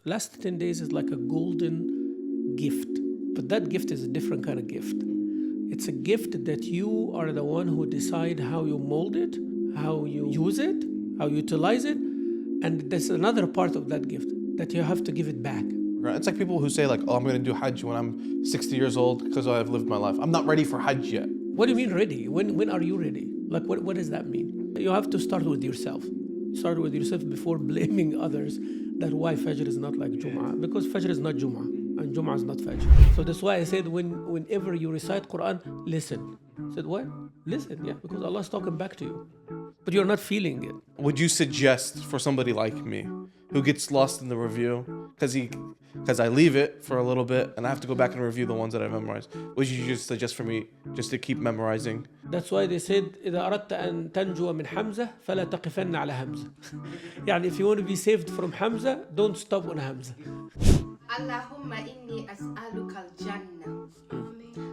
last 10 days is like a golden gift. But that gift is a different kind of gift. It's a gift that you are the one who decide how you mold it, how you use it, how you utilize it. And there's another part of that gift that you have to give it back. Right. It's like people who say like, oh, I'm going to do Hajj when I'm 60 years old because I've lived my life. I'm not ready for Hajj yet. What do you mean ready? When are you ready? Like, what does that mean? You have to start with yourself. Start with yourself before blaming others that why Fajr is not like Jum'ah. Because Fajr is not Jum'ah and Jum'ah is not Fajr. So that's why I said whenever you recite Qur'an, listen. I said what? Listen, yeah, because Allah is talking back to you. But you're not feeling it. Would you suggest for somebody like me who gets lost in the review because I leave it for a little bit and I have to go back and review the ones that I memorized, would you just suggest for me just to keep memorizing? That's why they said إذا أردت أن تنجو من حمزة فلا تقفن على همزة. يعني if you want to be saved from Hamza, don't stop on Hamza. Allahumma inni as'aluka al-Jannah.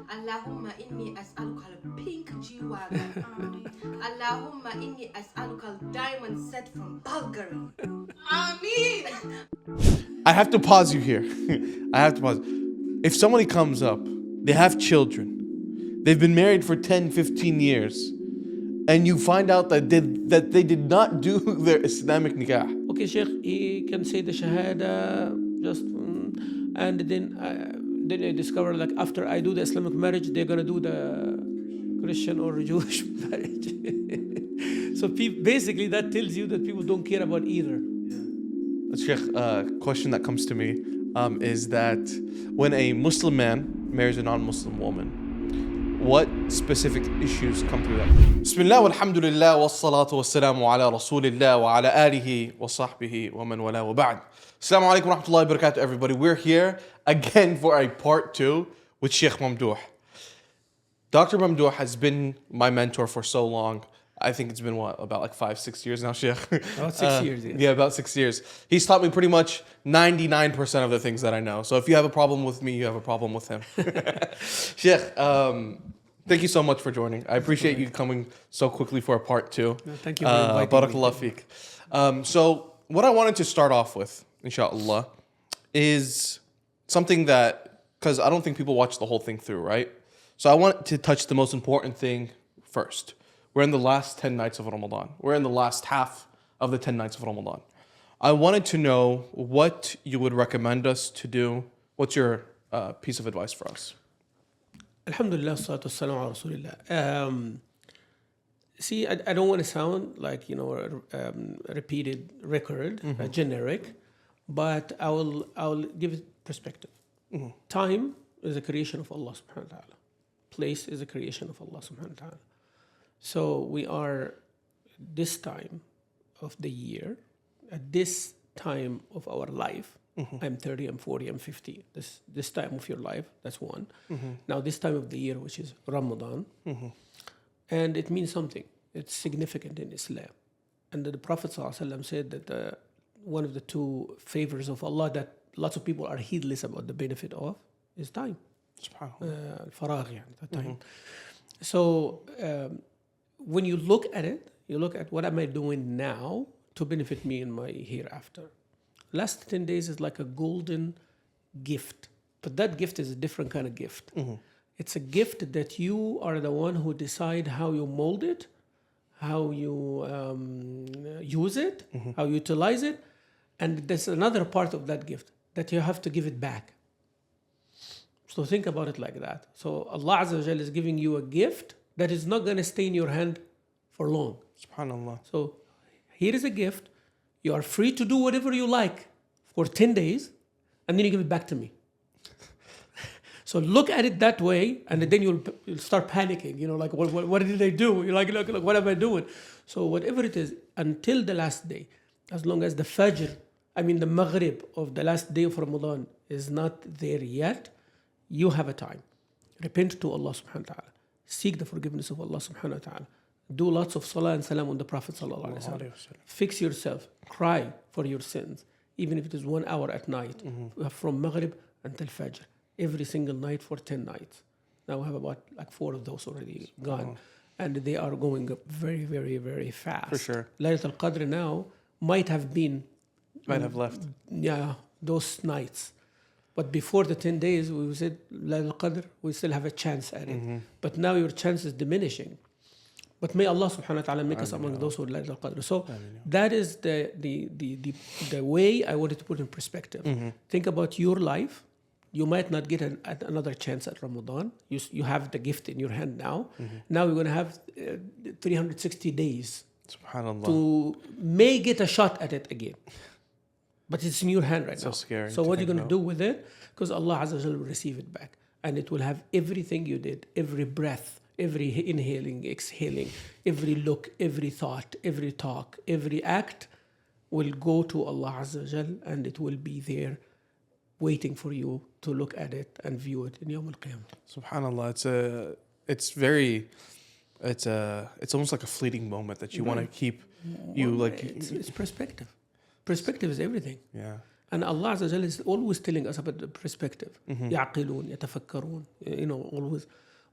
Allahumma inni as'aluka al-pink G-Wagon. Allahumma inni as'aluka al-diamond set from Bulgari. Ameen. I have to pause you here. I have to pause. If somebody comes up, they have children, they've been married for 10, 15 years, and you find out that they did not do their Islamic nikah. Okay, Sheikh, he can say the Shahada just, and then I discover like after I do the Islamic marriage, they're gonna do the Christian or Jewish marriage. So basically that tells you that people don't care about either. Sheikh, a question that comes to me is that when a Muslim man marries a non-Muslim woman, what specific issues come through that? Bismillah walhamdulillah wassalatu wassalamu ala rasulillah wa ala alihi wa sahbihi wa man wala wa ba'd. Assalamu alaikum wa rahmatullahi wa barakatuh, everybody. We're here again for a part 2 with Sheikh Mamdouh. Dr. Mamdouh has been my mentor for so long. I think it's been about like 5-6 years now, Sheikh. About 6 years, yeah. Yeah, about 6 years. He's taught me pretty much 99% of the things that I know. So if you have a problem with me, you have a problem with him. Sheikh, thank you so much for joining. I appreciate you coming so quickly for a part 2. Thank you for inviting me. Barakallah feek. So what I wanted to start off with, inshallah, is something that, because I don't think people watch the whole thing through, right? So I want to touch the most important thing first. We're in the last 10 nights of Ramadan. We're in the last half of the 10 nights of Ramadan. I wanted to know what you would recommend us to do. What's your piece of advice for us? Alhamdulillah, salatu wassalamu ala rasulillah. See, I don't want to sound like, a repeated record, generic, but I will give it perspective. Time is a creation of Allah subhanahu wa ta'ala. Place is a creation of Allah subhanahu wa ta'ala. So we are this time of the year, at this time of our life. I'm 30, I'm 40, I'm 50. This time of your life, that's one. Now this time of the year, which is Ramadan, and it means something. It's significant in Islam. And the Prophet ﷺ said that one of the 2 favors of Allah that lots of people are heedless about the benefit of is time. SubhanAllah. Al-faragh, the time. So when you look at it, you look at what am I doing now to benefit me in my hereafter. Last 10 days is like a golden gift, but that gift is a different kind of gift. It's a gift that you are the one who decide how you mold it, how you use it, how you utilize it, and there's another part of that gift that you have to give it back. So think about it like that. So Allah Azza wa Jalla is giving you a gift that is not going to stay in your hand for long. SubhanAllah. So here is a gift. You are free to do whatever you like for 10 days, and then you give it back to me. So look at it that way, and then you'll start panicking. Like, what did I do? You're like, look, what am I doing? So whatever it is, until the last day, as long as the Fajr, the Maghrib of the last day of Ramadan is not there yet, you have a time. Repent to Allah subhanahu wa ta'ala. Seek the forgiveness of Allah subhanahu wa ta'ala. Do lots of salah and salam on the Prophet sallallahu alaihi wasallam. Fix yourself. Cry for your sins. Even if it is 1 hour at night. From Maghrib until Fajr. Every single night for 10 nights. Now we have about 4 of those already gone. And they are going up very, very, very fast. For sure. Laylatul Qadr now might have left. Yeah. those nights. But before the 10 days, we said, Laylatul Qadr, we still have a chance at it. But now your chance is diminishing. But may Allah subhanahu wa ta'ala make us among those who Laylatul Qadr. So that is the way I wanted to put in perspective. Think about your life. You might not get another chance at Ramadan. You have the gift in your hand now. Now you're going to have 360 days SubhanAllah. to may get a shot at it again. But it's in your hand right now. So scary. So what are you going to do with it? Because Allah Azza wa Jalla will receive it back. And it will have everything you did, every breath, every inhaling, exhaling, every look, every thought, every talk, every act will go to Allah Azza wa Jalla, and it will be there waiting for you to look at it and view it in Yawm al-Qiyamah. SubhanAllah. It's almost like a fleeting moment that you want to keep. It's perspective. Perspective is everything. Yeah. And Allah Azza wa Jalla is always telling us about the perspective. يعقلون يتفكرون.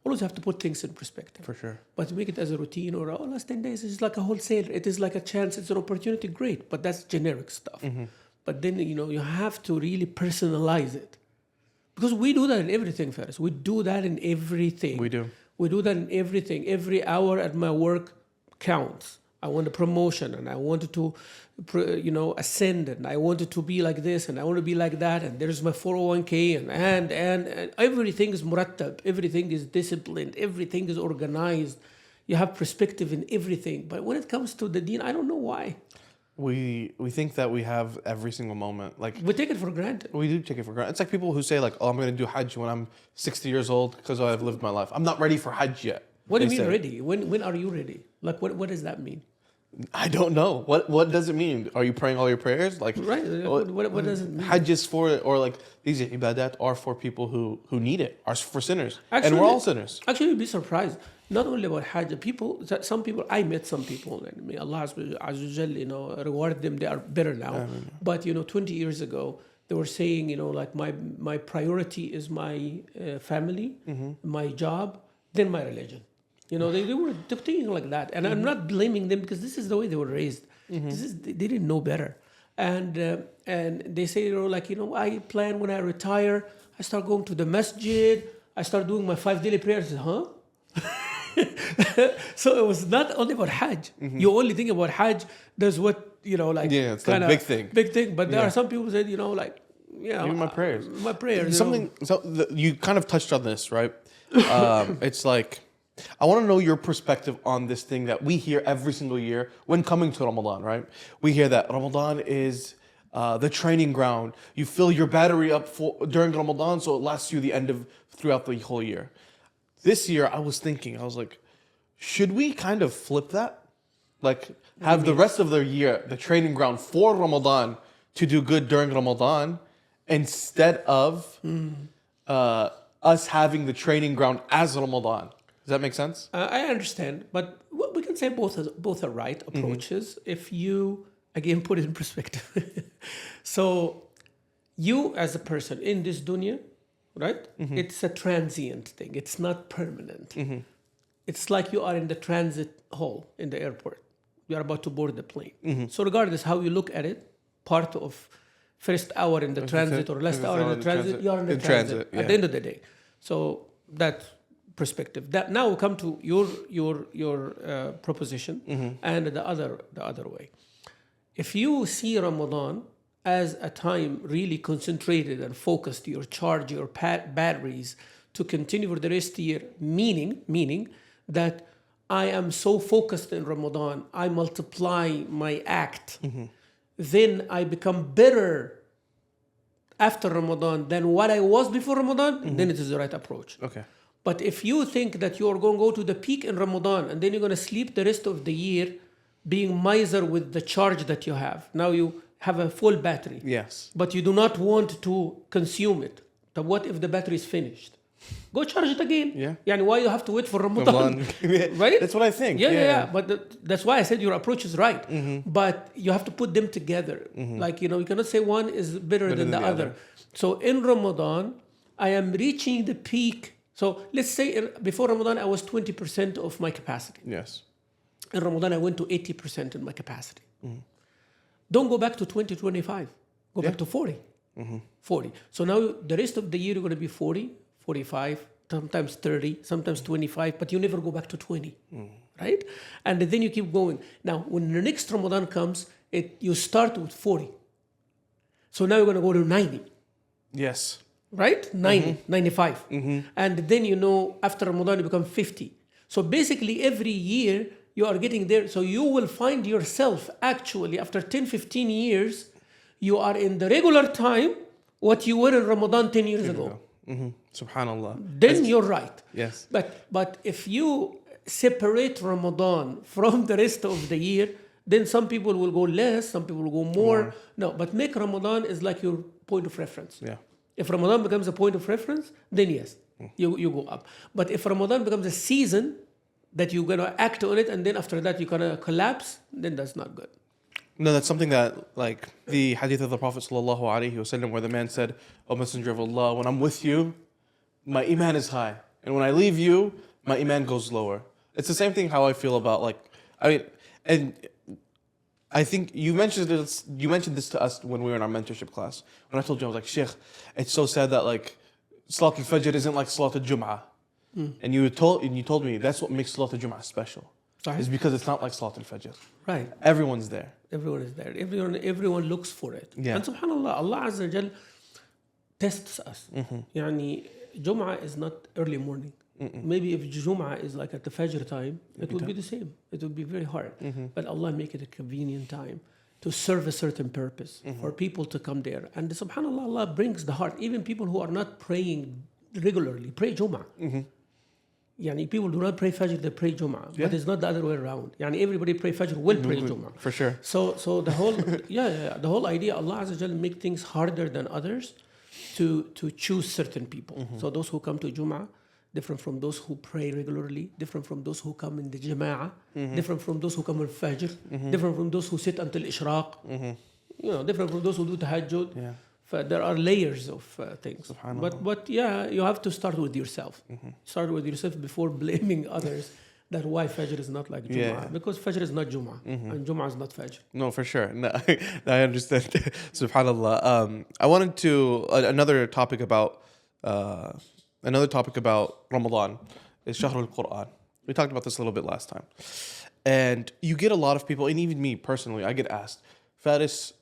Always have to put things in perspective. For sure. But to make it as a routine or last 10 days is like a wholesale. It is like a chance. It's an opportunity. Great. But that's generic stuff. But then, you have to really personalize it. Because we do that in everything, Faris. We do that in everything. We do. We do that in everything. Every hour at my work counts. I want a promotion, and I wanted to, ascend, and I wanted to be like this, and I want to be like that, and there's my 401k, and everything is murattab, everything is disciplined, everything is organized. You have perspective in everything. But when it comes to the deen, I don't know why. We think that we have every single moment. Like, we take it for granted. We do take it for granted. It's like people who say, like, oh, I'm going to do Hajj when I'm 60 years old because I've lived my life. I'm not ready for Hajj yet. What do you mean ready? When are you ready? Like, what does that mean? I don't know. What does it mean? Are you praying all your prayers? Like, right. What does it mean? Hajj is for, or like these ibadat are for people who need it, are for sinners. Actually, and we're all sinners. Actually, you'd be surprised. Not only about Hajj, I met some people, and may Allah Azza wa Jal, reward them. They are better now. But 20 years ago, they were saying, like my priority is my family, my job, then my religion. They were thinking like that, and I'm not blaming them because this is the way they were raised. They didn't know better, and they say, I plan when I retire, I start going to the masjid, I start doing my 5 daily prayers. So it was not only about Hajj. You only think about Hajj. There's what it's like big thing. But there are some people who said, even my prayers. My prayers. You kind of touched on this, right? It's like, I want to know your perspective on this thing that we hear every single year when coming to Ramadan, right? We hear that Ramadan is the training ground. You fill your battery up during Ramadan, so it lasts you throughout the whole year. This year, I was like, should we kind of flip that? Like, have the rest of the year the training ground for Ramadan to do good during Ramadan instead of us having the training ground as Ramadan. Does that make sense? I understand, but we can say both are right approaches if you, again, put it in perspective. So you as a person in this dunya, right? It's a transient thing. It's not permanent. It's like you are in the transit hall in the airport. You are about to board the plane. So regardless how you look at it, part of first hour in the transit or last hour in the transit, you are in the transit at the end of the day. So that's perspective. That now we'll come to your proposition and the other way. If you see Ramadan as a time really concentrated and focused, you charge your batteries to continue for the rest of the year, meaning that I am so focused in Ramadan, I multiply my act, then I become better after Ramadan than what I was before Ramadan, then it is the right approach. Okay. But if you think that you're going to go to the peak in Ramadan and then you're going to sleep the rest of the year being miser with the charge that you have, now you have a full battery. Yes. But you do not want to consume it. So what if the battery is finished? Go charge it again. Yeah. Why you have to wait for Ramadan? Right? That's what I think. Yeah. But that's why I said your approach is right. But you have to put them together. Like, you cannot say one is better than the other. So in Ramadan, I am reaching the peak. So let's say before Ramadan, I was 20% of my capacity. Yes. In Ramadan, I went to 80% in my capacity. Don't go back to 20, 25. Go back to 40. 40. So now the rest of the year you're going to be 40, 45, sometimes 30, sometimes 25, but you never go back to 20, right? And then you keep going. Now, when the next Ramadan comes, you start with 40. So now you're going to go to 90. Yes. Right? 90, 95. And then, after Ramadan, you become 50. So basically, every year, you are getting there. So you will find yourself, actually, after 10, 15 years, you are in the regular time, what you were in Ramadan 10 years ago. Subhanallah. Then you're right. Yes. But if you separate Ramadan from the rest of the year, then some people will go less, some people will go more. No, but make Ramadan is like your point of reference. Yeah. If Ramadan becomes a point of reference, then yes, you go up. But if Ramadan becomes a season that you're going to act on it, and then after that you're going to collapse, then that's not good. No, that's something that, like the hadith of the Prophet sallallahu alaihi wasallam, where the man said, "O Messenger of Allah, when I'm with you, my iman is high, and when I leave you, my iman goes lower." It's the same thing how I feel about I think you mentioned this to us when we were in our mentorship class. When I told you, I was like, Sheikh, it's so sad that like Salat al-Fajr isn't like Salat al-Jum'ah. And you told me that's what makes Salat al-Jum'ah special. Sorry? Is because it's not like Salat al-Fajr. Right. Everyone's there. Everyone is there. Everyone looks for it. Yeah. And subhanAllah, Allah Azza wa Jal tests us. Yani, Jum'ah is not early morning. Maybe if Jum'ah is like at the Fajr time, it would be the same. It would be very hard. But Allah make it a convenient time to serve a certain purpose for people to come there. And subhanAllah, Allah brings the heart. Even people who are not praying regularly, pray Jum'ah. Yani people do not pray Fajr, they pray Jum'ah. But it's not the other way around. Yani everybody pray Fajr will pray Jum'ah. For sure. So the whole the whole idea, Allah Azza wa Jal make things harder than others to choose certain people. So those who come to Jum'ah, different from those who pray regularly, different from those who come in the Jama'ah, different from those who come on Fajr, different from those who sit until Ishraq, different from those who do Tahajjud. Yeah. There are layers of things. But you have to start with yourself. Start with yourself before blaming others that why Fajr is not like Jum'ah. Because Fajr is not Jum'ah, and Jum'ah is not Fajr. No, for sure. No, I understand. Subhanallah. I wanted to, another topic about Ramadan is Shahr al-Qur'an. We talked about this a little bit last time. And you get a lot of people, and even me personally, I get asked, Faris,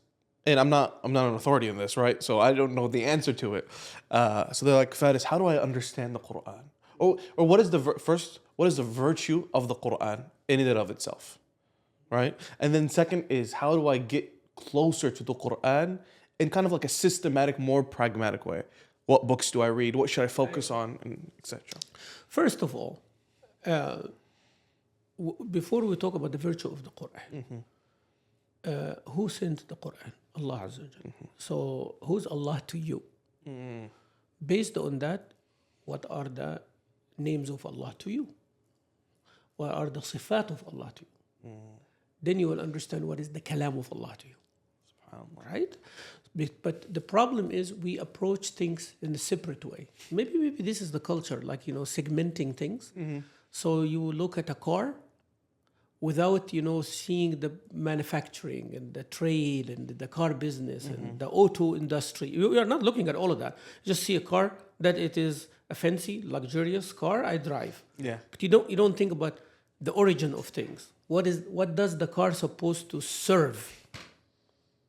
and I'm not an authority in this, right? So I don't know the answer to it. So they're like, Faris, how do I understand the Qur'an? Or what is the virtue of the Qur'an in and of itself, right? And then second is, how do I get closer to the Qur'an in kind of like a systematic, more pragmatic way? What books do I read? What should I focus on, and etc. First of all, before we talk about the virtue of the Qur'an, who sent the Qur'an? Allah Azza wa Jalla. So who's Allah to you? Based on that, what are the names of Allah to you? What are the sifat of Allah to you? Then you will understand what is the kalam of Allah to you. Right? But the problem is we approach things in a separate way. Maybe this is the culture, like, segmenting things. So you look at a car without, seeing the manufacturing and the trade and the car business and the auto industry. You are not looking at all of that. You just see a car that it is a fancy, luxurious car I drive. Yeah. But you don't think about the origin of things. What does the car supposed to serve?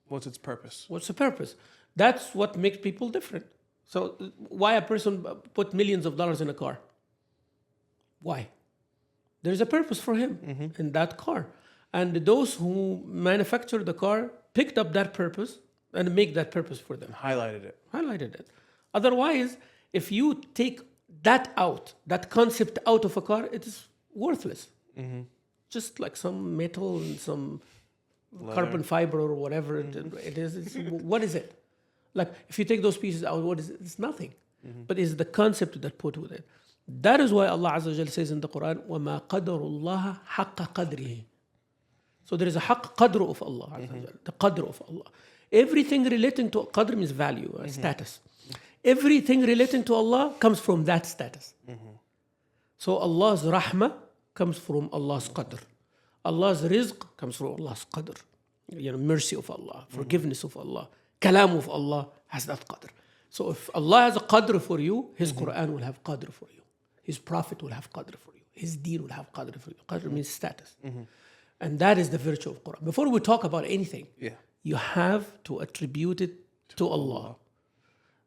What's its purpose? What's the purpose? That's what makes people different. So why a person put millions of dollars in a car? Why? There's a purpose for him in that car. And those who manufacture the car picked up that purpose and make that purpose for them. Highlighted it. Otherwise, if you take that out, that concept out of a car, it is worthless. Just like some metal and some carbon fiber or whatever it is. What is it? Like, if you take those pieces out, what is it? It's nothing. But it's the concept that put with it. That is why Allah Azza wa Jalla says in the Quran, وَمَا قَدَرُ اللَّهَ حَقَّ قَدْرِهِ. So there is a haqq qadr of Allah Azza wa Jalla, the qadr of Allah. Everything relating to qadr means value, status. Everything relating to Allah comes from that status. So Allah's rahmah comes from Allah's qadr. Allah's rizq comes from Allah's qadr. Mercy of Allah, forgiveness of Allah, kalam of Allah, has that qadr. So if Allah has a qadr for you, His Qur'an will have qadr for you. His Prophet will have qadr for you. His deen will have qadr for you. Qadr means status. And that is the virtue of Qur'an. Before we talk about anything, you have to attribute it to Allah.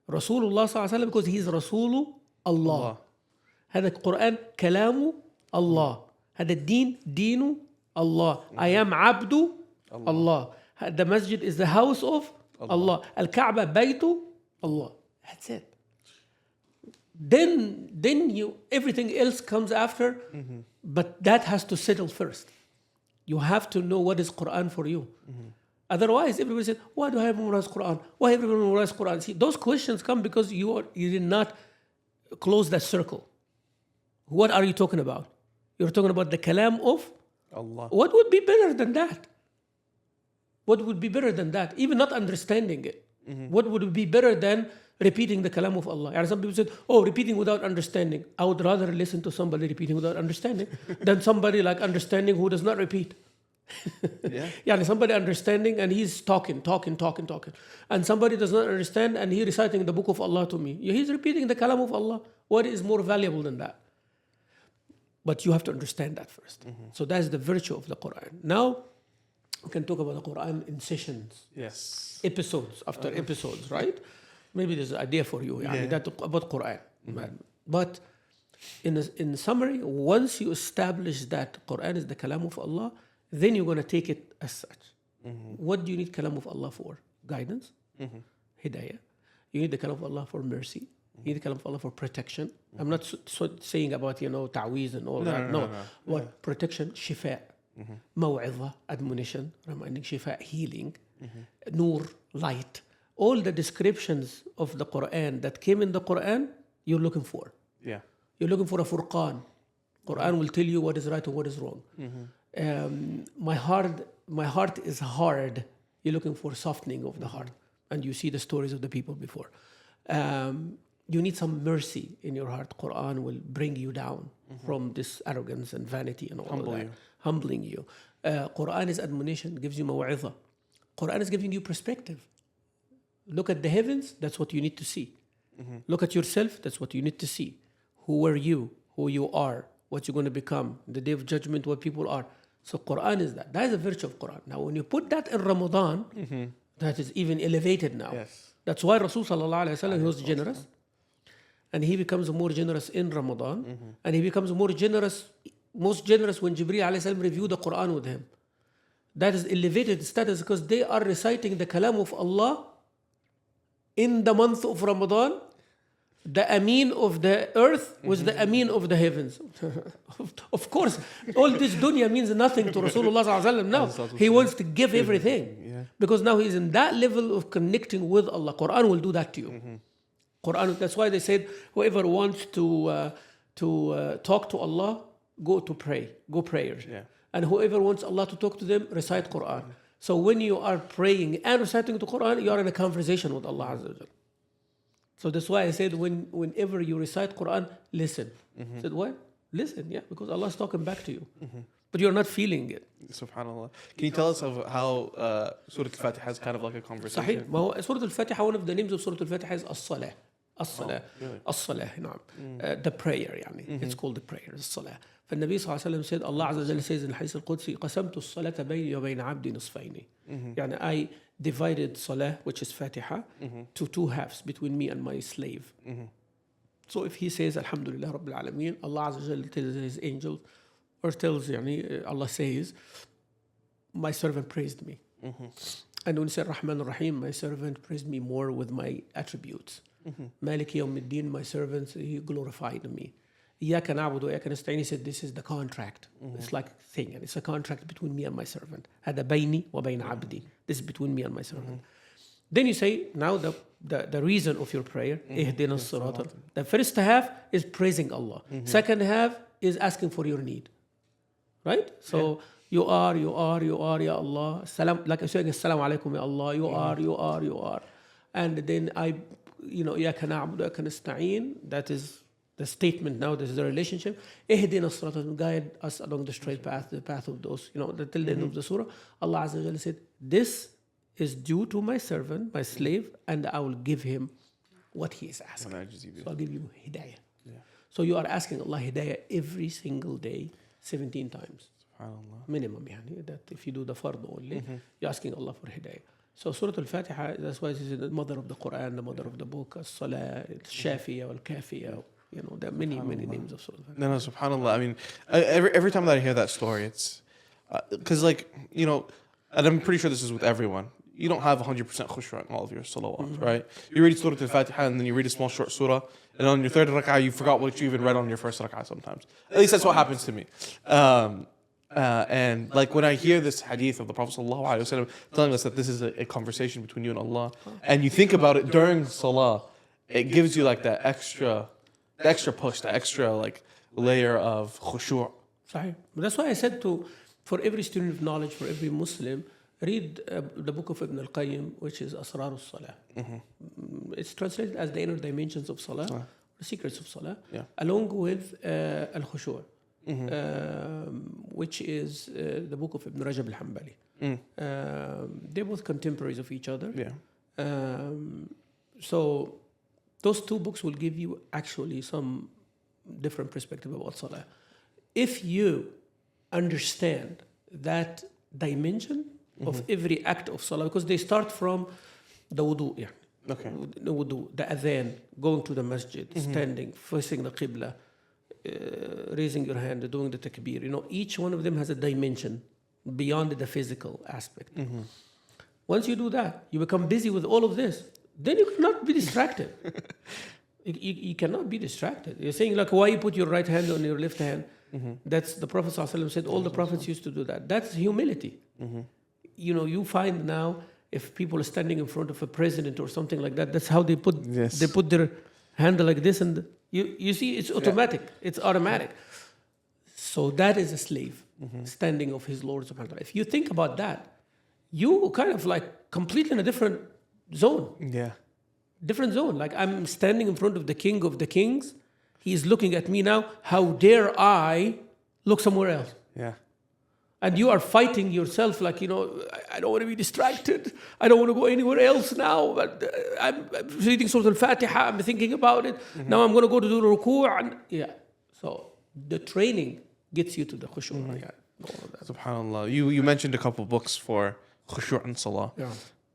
Rasulullah sallallahu alaihi wasallam, because he is Rasul Allah. هذا القرآن كلام الله. هذا الدين دين الله. I am عبد Allah. The masjid is the house of Allah. الكعبة بيت Allah. That's it. Then you everything else comes after, but that has to settle first. You have to know what is Quran for you. Otherwise, everybody says, "Why do I have to memorize Quran? Why everyone memorize Quran?" See, those questions come because you did not close that circle. What are you talking about? You're talking about the kalam of Allah. What would be better than that? What would be better than that? Even not understanding it. What would be better than repeating the kalam of Allah? And some people said, "Oh, repeating without understanding." I would rather listen to somebody repeating without understanding than somebody like understanding who does not repeat. Yeah, somebody understanding and he's talking. And somebody does not understand and he's reciting the book of Allah to me. He's repeating the kalam of Allah. What is more valuable than that? But you have to understand that first. So that's the virtue of the Quran. Now, we can talk about the Quran in sessions. Yes. Episodes after episodes, right? Maybe there's an idea for you that about Quran. But in summary, once you establish that Quran is the kalam of Allah, then you're going to take it as such. What do you need kalam of Allah for? Guidance, hidayah. You need the kalam of Allah for mercy. You need the kalam of Allah for protection. I'm not saying about, ta'weez and all that. No. What? Protection, shifa, maw'idha, admonition, reminding, shifa, healing, nur, light. All the descriptions of the Quran that came in the Quran, you're looking for. Yeah. You're looking for a furqan. Quran will tell you what is right and what is wrong. My heart is hard. You're looking for softening of the heart. And you see the stories of the people before. You need some mercy in your heart. Quran will bring you down from this arrogance and vanity and all of that. Humbling you. Quran is admonition, gives you maw'idha. Quran is giving you perspective. Look at the heavens, that's what you need to see. Look at yourself, that's what you need to see. Who are you? Who you are? What you're going to become? The day of judgment, what people are. So Quran is that. That is the virtue of Quran. Now, when you put that in Ramadan, that is even elevated now. Yes. That's why Rasul sallallahu alaihi wasallam, he was generous. And he becomes more generous in Ramadan. And he becomes most generous when Jibreel alayhi salam reviewed the Quran with him. That is elevated status because they are reciting the kalam of Allah in the month of Ramadan. The Ameen of the earth was the Ameen of the heavens. Of course, all this dunya means nothing to Rasulullah sallallahu alaihi wasallam now. He wants to give everything. Because now he's in that level of connecting with Allah. Quran will do that to you. Quran. That's why they said, whoever wants to talk to Allah, go prayers. And whoever wants Allah to talk to them, recite Quran. So when you are praying and reciting the Quran, you are in a conversation with Allah Azza wa Jalla. So that's why I said whenever you recite Quran, listen. I said what? Listen, because Allah is talking back to you. But you're not feeling it. Subhanallah. Can you tell us of how Surah Al-Fatiha has kind of like a conversation? صحيح. Surah Al-Fatiha, one of the names of Surah Al-Fatiha is As-Salah. As-Salah. As-Salah, نعم. The prayer, It's called the prayer, As-Salah. فالنبي صلى الله عليه وسلم said, Allah Azza wa Jalla says in الحديث القدسي, قسمت الصلاة بيني وبين عبدي نصفين. I divided Salah, which is Fatiha, to two halves between me and my slave. So if he says, Alhamdulillah Rabbil Alameen, Allah Azza wa Jalla tells his angels, or tells, Allah says, my servant praised me. And when he said Rahman Rahim, my servant praised me more with my attributes. Maliki Yawmiddin, my servant, he glorified me. إياك نعبد وإياك نستعين, he said, this is the contract. It's like a thing, and it's a contract between me and my servant. هذا بيني وبين عبدي. This is between me and my servant. Then you say, now the reason of your prayer, اهدنا الصراط. The first half is praising Allah. Second half is asking for your need. Right? So you are, Ya Allah. Salam, like I said, Assalamu alaikum, Ya Allah. You are. And then إياك نعبد وإياك نستعين. That is the statement now, this is the relationship. اهدنا الصراط, guide us along the straight path, the path of those, till the end of the surah. Allah Azza wa Jalla said, this is due to my servant, my slave, and I will give him what he is asking. So I'll give you hidayah. Yeah. So you are asking Allah hidayah every single day, 17 times. Minimum, yani, that if you do the fard only, you're asking Allah for hidayah. So Surah Al-Fatiha, that's why it is the mother of the Qur'an, the mother of the book, As-Salah, Al-Shafiya, Al-Kafiya. You know, there are many names of Surah Al-Fatiha. No, subhanAllah. I mean, every time that I hear that story, it's because, like, you know, and I'm pretty sure this is with everyone. You don't have 100% khushu' in all of your salawat, right? You read Surah Al-Fatiha and then you read a small short surah, and on your third rak'ah, you forgot what you even read on your first rak'ah sometimes. At least that's what happens to me. And like when I hear this hadith of the Prophet ﷺ telling us that this is a conversation between you and Allah, and you think about it during salah, it gives you like that extra push, that extra like layer of khushu'. Sahih. That's why I said for every student of knowledge, for every Muslim, read the book of Ibn al-Qayyim, which is Asrar al-Salah. It's translated as the inner dimensions of Salah, the secrets of Salah, along with al-Khushu'. Which is the book of Ibn Rajab al-Hanbali. They're both contemporaries of each other. So those two books will give you actually some different perspective about Salah. If you understand that dimension of every act of Salah, because they start from the wudu, the wudu, the adhan, going to the masjid, standing, facing the qibla, raising your hand, doing the takbir. You know, each one of them has a dimension beyond the physical aspect. Once you do that, you become busy with all of this. Then you cannot be distracted. You cannot be distracted. You're saying like, why you put your right hand on your left hand? That's the Prophet ﷺ said. All the prophets used to do that. That's humility. You know, you find now if people are standing in front of a president or something like that, that's how they put their hand like this and. You see, it's automatic. It's automatic. So that is a slave standing of his Lord subhanahu wa ta'ala. If you think about that, you kind of like completely in a different zone. Different zone. Like I'm standing in front of the King of the Kings. He's looking at me now. How dare I look somewhere else? And you are fighting yourself like, you know, I don't want to be distracted. I don't want to go anywhere else now. But I'm reading Surah Al-Fatiha. I'm thinking about it. Now I'm going to go to do ruku'. So the training gets you to the khushu'. SubhanAllah. You mentioned a couple books for khushu' and salah.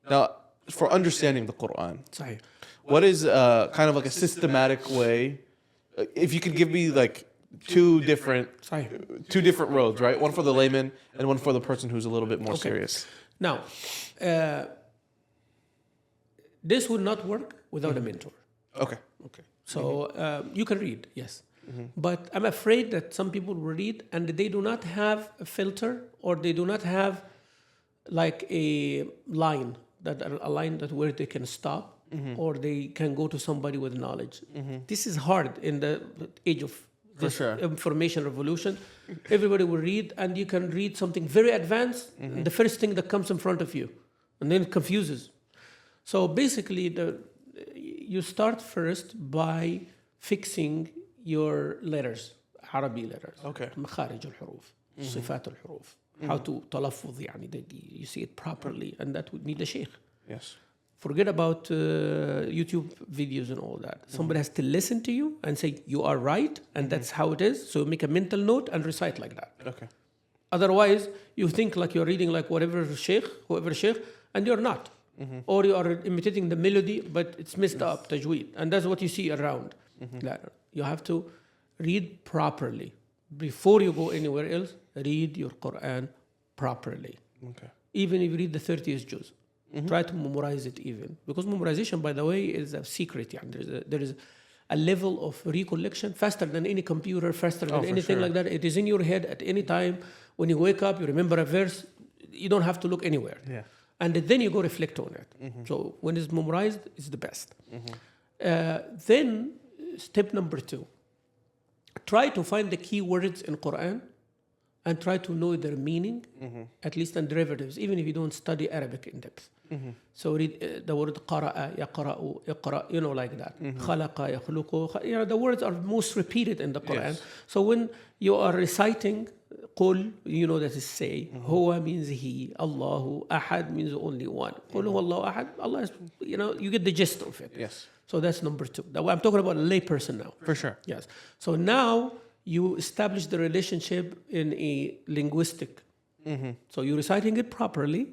Now, for understanding the Qur'an, what is kind of like a systematic way? If you could give me like two different roads, right? One for the layman and one for the person who's a little bit more serious. Now, this would not work without a mentor. Okay. So you can read, yes. But I'm afraid that some people will read and they do not have a filter or they do not have like a line that where they can stop or they can go to somebody with knowledge. This is hard in the age of this information revolution. Everybody will read and you can read something very advanced, the first thing that comes in front of you, and then it confuses. So basically, you start first by fixing your letters, Arabic letters, مخارج الحروف, صفات الحروف, how to تلفظ, يعني you see it properly, and that would need a sheikh. Forget about YouTube videos and all that. Somebody has to listen to you and say, you are right, and that's how it is. So make a mental note and recite like that. Otherwise, you think like you're reading like whoever sheikh, and you're not. Or you are imitating the melody, but it's messed up, tajweed. And that's what you see around. You have to read properly. Before you go anywhere else, read your Qur'an properly. Even if you read the 30th juz. Try to memorize it even. Because memorization, by the way, is a secret. There is a level of recollection faster than any computer, faster than anything like that. It is in your head at any time. When you wake up, you remember a verse. You don't have to look anywhere. And then you go reflect on it. So when it's memorized, it's the best. Then, step number 2. Try to find the key words in Qur'an and try to know their meaning, at least in derivatives, even if you don't study Arabic in depth. So read the word qara'a, yaqra'u, iqra', you know, like that. Khalaqa, yakhluqu, the words are most repeated in the Quran. So when you are reciting قل, you know that is say. Huwa means he. Allahu. Ahad means only one. Qul huwa Allahu ahad. Allah is, you get the gist of it. Yes. So that's number 2. I'm talking about a lay person now. For sure. Yes. So now you establish the relationship in a linguistic. So you're reciting it properly.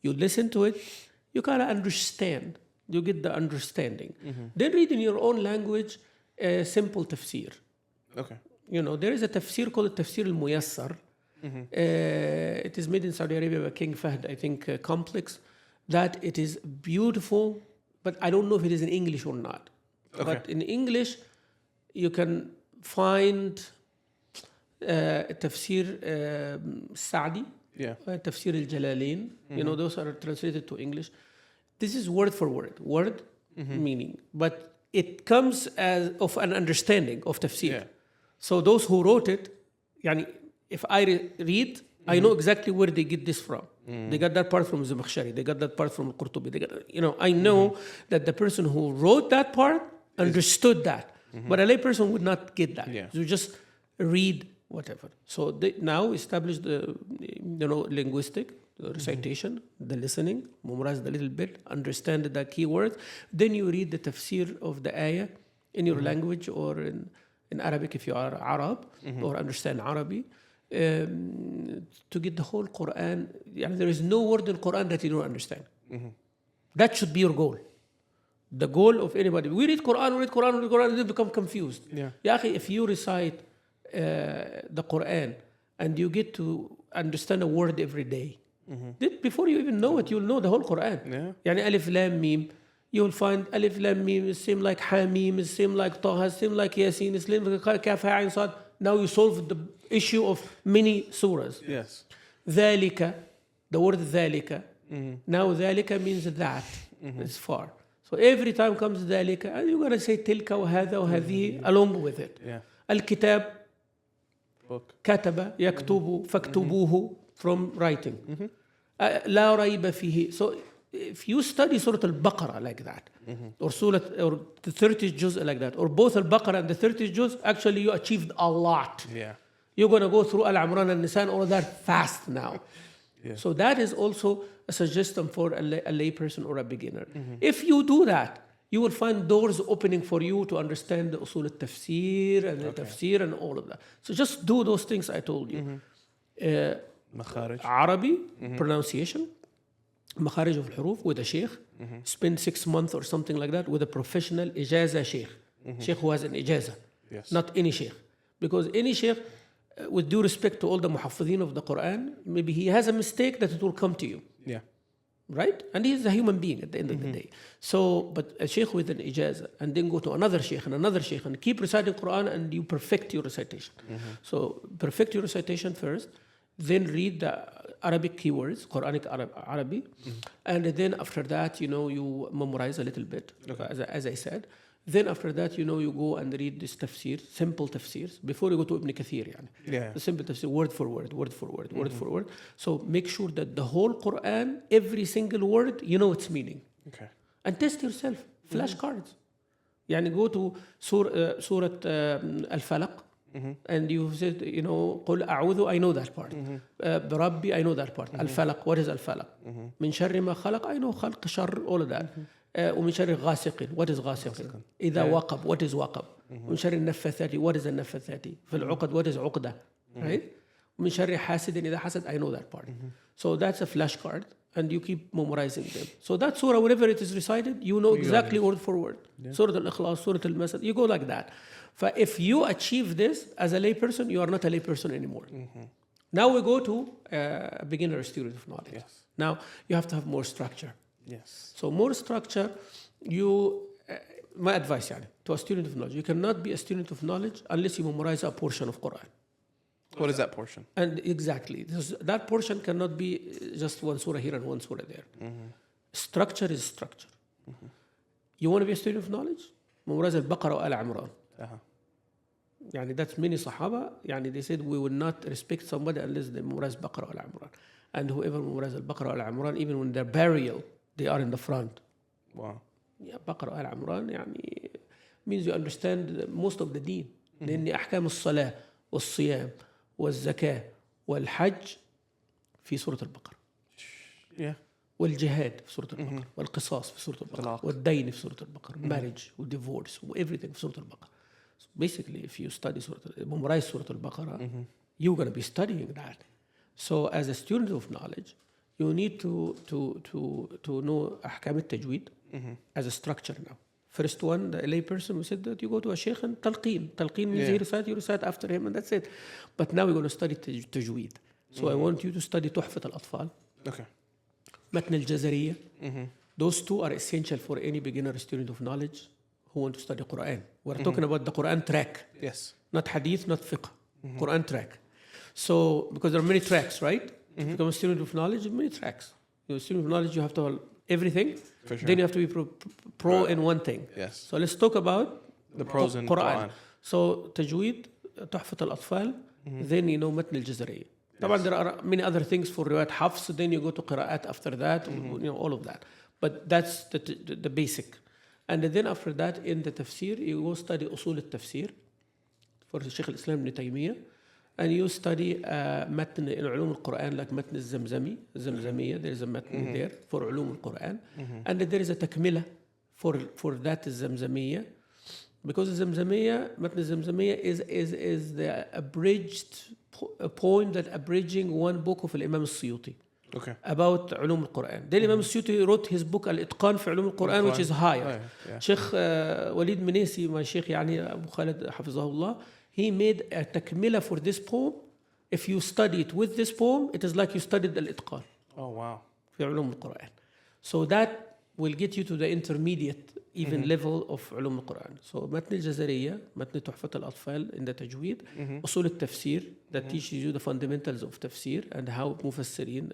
You listen to it. You kind of understand. You get the understanding. Then read in your own language a simple tafsir. Okay. There is a tafsir called Tafsir al-Muyassar. It is made in Saudi Arabia by King Fahd, I think, complex. That it is beautiful, but I don't know if it is in English or not. Okay. But in English, you can find Tafsir Sa'di, Tafsir al-Jalalain. Those are translated to English. This is word for word meaning. But it comes as of an understanding of tafsir. Yeah. So those who wrote it, if I read, I know exactly where they get this from. They got that part from Zamakhshari. They got that part from Qurtubi. I know that the person who wrote that part understood that. But a lay person would not get that. Yeah. You just read whatever. So they now establish the linguistic, the recitation, the listening, memorize the little bit, understand the key words. Then you read the tafsir of the ayah in your language or in Arabic if you are Arab or understand Arabic. To get the whole Qur'an. There is no word in Qur'an that you don't understand. That should be your goal. The goal of anybody. We read Qur'an, and then become confused. Yeah. If you recite the Qur'an and you get to understand a word every day, then before you even know it, you'll know the whole Qur'an. Yeah. Alif Lam Mim. You'll find Alif Lam Mim, it seems like Hamim, it seems like Taha, it seems like Yasin, it seems like Kaf Ha Ain Sad. Now you solve the issue of many surahs. Yes. ذَلِكَ, the word ذَلِكَ. Now ذَلِكَ means that. It's far. So every time comes ذَلِكَ, and you're going to say تِلْكَ وَهَذَا وَهَذِهِ along with it. Yeah. الكتاب, book. كتب, يكتب, فاكتبوه, from writing. لا ريب فيه. So if you study Surah Al-Baqarah like that, or the 30th juz like that, or both Al-Baqarah and the 30th juz, actually you achieved a lot. Yeah. You're going to go through Al-Imran and Nisa and all that fast now. Yeah. So that is also a suggestion for a lay person or a beginner. If you do that, you will find doors opening for you to understand the usul al-tafsir and the tafsir and all of that. So just do those things I told you. Makharij. Arabi, pronunciation. Makharij of al-huruf with a sheikh. Spend 6 months or something like that with a professional ijaza sheikh. Sheikh who has an ijaza. Yes. Not any sheikh. Because any sheikh, with due respect to all the muhaffidhin of the Qur'an, maybe he has a mistake that it will come to you. Yeah. Right? And he is a human being at the end of the day. So, but a sheikh with an ijaza, and then go to another sheikh and keep reciting Qur'an and you perfect your recitation. So, perfect your recitation first, then read the Arabic keywords, Quranic Arabic, and then after that, you memorize a little bit, as I said. Then after that, you go and read this tafsir, simple tafsirs, before you go to Ibn Kathir. Yeah. The simple tafsir, word for word, word for word, word for word. So make sure that the whole Qur'an, every single word, you know its meaning. Okay. And test yourself, flashcards. Go to Surah Al-Falaq, and you said, قُلْ أَعُوذُ, I know that part. بِرَبِّي, I know that part. Al-Falaq, what is Al-Falaq? مِنْ شَرِّ مَا خَلَقَ, I know خلق, شر, all of that. ومن شر غاسق, what is غاسق? إذا وقب, what is وقب? ومن شر النفاثات, what is النفاثات? في العقد, what is عقدة? Right? ومن شر حاسد إذا حسد, I know that part. So that's a flashcard, and you keep memorizing them. So that surah, whenever it is recited, you know exactly word for word. Surah Al-Ikhlas, Surah Al-Masad, you go like that. If you achieve this as a lay person, you are not a lay person anymore. Now we go to a beginner student of knowledge. Yes. Now you have to have more structure. Yes. So more structure, my advice to a student of knowledge, you cannot be a student of knowledge unless you memorize a portion of Qur'an. What is that portion? And exactly, that portion cannot be just one surah here and one surah there. Structure is structure. You want to be a student of knowledge? Memorize Al-Baqarah or Al-Imran. That's many Sahaba, they said we will not respect somebody unless they memorize Baqarah or Al-Imran. And whoever memorize Al-Baqarah or Al-Imran, even when they're burial, they are in the front. Wow. Baqarah al-Imran means you understand most of the deen. لأن أحكام الصلاة والصيام والزكاة والحج في سورة البقرة. Yeah. والجهاد في سورة البقرة. والقصاص في سورة البقرة. طلاق. والدين في سورة البقرة. marriage والdivorce everything في سورة البقرة. So basically, if you study memorize سورة البقرة, you're going to be studying that. So as a student of knowledge, you need to know أحكام التجويد as a structure now. First one, the lay person, we said that you go to a sheikh and talqeen. Talqeen means you recite after him and that's it. But now we're going to study tajweed. So I want you to study تحفة الأطفال. Okay. متن الجزرية. Those two are essential for any beginner student of knowledge who want to study Qur'an. We're talking about the Qur'an track. Yes. Not hadith, not fiqh. Qur'an track. So, because there are many tracks, right? To become a student of knowledge, many tracks. You're a student of knowledge, you have to have everything. For sure. Then you have to be pro in one thing. Yes. So let's talk about The pros in Qur'an. So tajweed, تحفة الأطفال, then you know متن الجزرية. طبعا there are many other things for رواية حفص, then you go to قراءات after that, you know, all of that. But that's the basic. And then after that in the tafsir, you go study أصول التفسير for Shaykh al-Islam Ibn Taymiyyah. And you study متن in علوم القرآن like متن الزمزمية. There is a متن there for علوم القرآن. And there is a تكملة for that الزمزمية. Because الزمزمية, متن الزمزمية is the abridged poem that abridging one book of الإمام السيوطي. Okay. About علوم القرآن. Then الإمام السيوطي wrote his book الإتقان في علوم القرآن which is higher. Yeah. شيخ وليد منيسي, my شيخ يعني أبو خالد حفظه الله, he made a تكملة for this poem. If you study it with this poem, it is like you studied الإتقان. Oh wow. في علوم القرآن. So that will get you to the intermediate even level of علوم القرآن. So متن الجزرية, متن تحفة الأطفال in the تجويد, أصول التفسير that teaches you the fundamentals of تفسير and how مفسرين.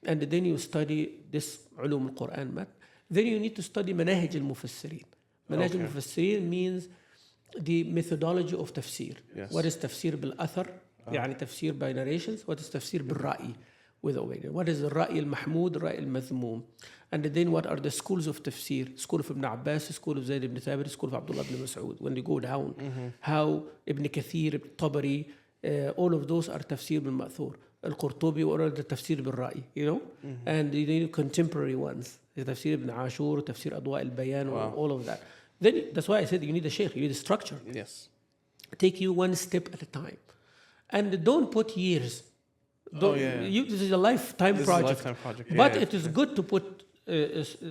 And then you study this علوم القرآن متن. Then you need to study مناهج المفسرين. مناهج المفسرين means the methodology of تفسير. Yes. What is تفسير بالأثر؟ يعني تفسير by narrations. What is تفسير بالرأي? With opinion. What is الرأي المحمود, الرأي المذموم? And then what are the schools of تفسير? School of Ibn Abbas, school of Zayd ibn Thabit, school of Abdullah ibn Mas'ud. When you go down, how Ibn Kathir, Ibn Tabari, all of those are تفسير بالمأثور. القرطبي, all of the تفسير بالرأي, you know? And the contemporary ones, تفسير ابن عاشور, تفسير أضواء البيان, all of that. Then that's why I said you need a sheikh, you need a structure. Yes. Take you one step at a time. And don't put years. This is a lifetime project. But it is good to put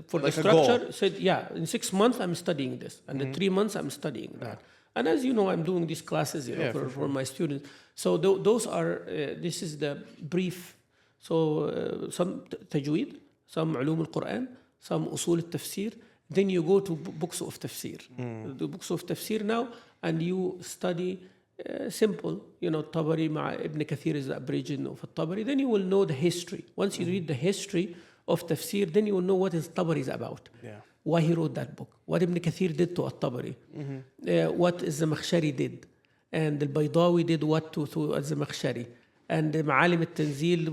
for like the structure. Said, in 6 months I'm studying this, and in 3 months I'm studying that. And as you know, I'm doing these classes, for my students. So those are. This is the brief. So some tajweed, some علوم القرآن, some أصول التفسير. Then you go to books of tafsir. The books of tafsir now, and you study. Simple, Tabari مع Ibn Kathir is the abridging of Tabari. Then you will know the history. Once you read the history of tafsir, then you will know what is Tabari is about. Yeah. Why he wrote that book. What Ibn Kathir did to Tabari. What is the Zamakhshari did. And the Baydawi did what to Zamakhshari. And the Ma'alim al-Tanzil,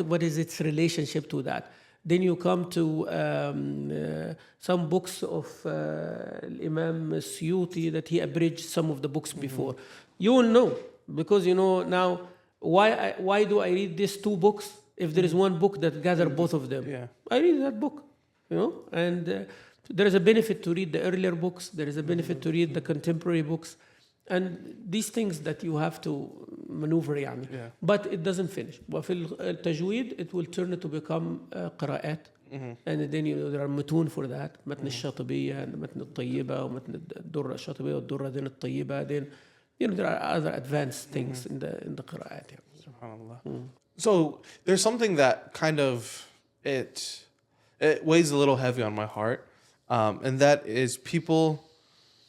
what is its relationship to that. Then you come to some books of Imam Suyuti that he abridged some of the books before. You will know, because now why do I read these 2 books if there is one book that gather both of them? Yeah. I read that book, and there is a benefit to read the earlier books. There is a benefit to read the contemporary books. And these things that you have to maneuver but it doesn't finish. وفي التجويد it will turn to become قراءات. And then there are متون for that. متن الشاطبية and متن الطيبة ومتن الدرة الشاطبية والدرة then الطيبة. Then there are other advanced things in the قراءات. SubhanAllah. So there's something that kind of it weighs a little heavy on my heart, and that is people.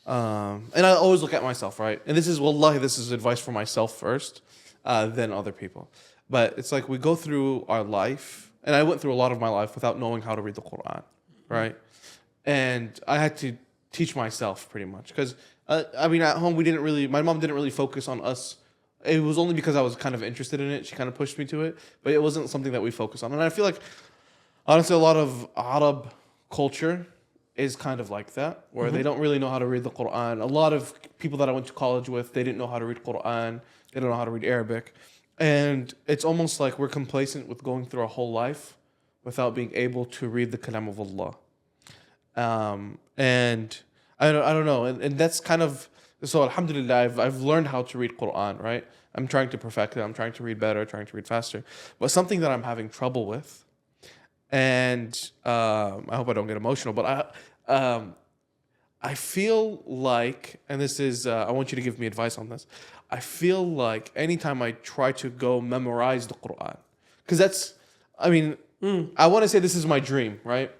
And I always look at myself, right? And this is advice for myself first, then other people. But it's like we go through our life, and I went through a lot of my life without knowing how to read the Qur'an, right? And I had to teach myself pretty much. Because, at home, my mom didn't really focus on us. It was only because I was kind of interested in it. She kind of pushed me to it. But it wasn't something that we focused on. And I feel like, honestly, a lot of Arab culture is kind of like that, where they don't really know how to read the Qur'an. A lot of people that I went to college with, they didn't know how to read Qur'an. They don't know how to read Arabic. And it's almost like we're complacent with going through our whole life without being able to read the kalam of Allah. And I don't know. And that's kind of, so alhamdulillah, I've learned how to read Qur'an, right? I'm trying to perfect it. I'm trying to read better, trying to read faster. But something that I'm having trouble with, and I hope I don't get emotional, but I feel like, and this is, I want you to give me advice on this. I feel like anytime I try to go memorize the Qur'an, because that's, I mean, I want to say this is my dream, right?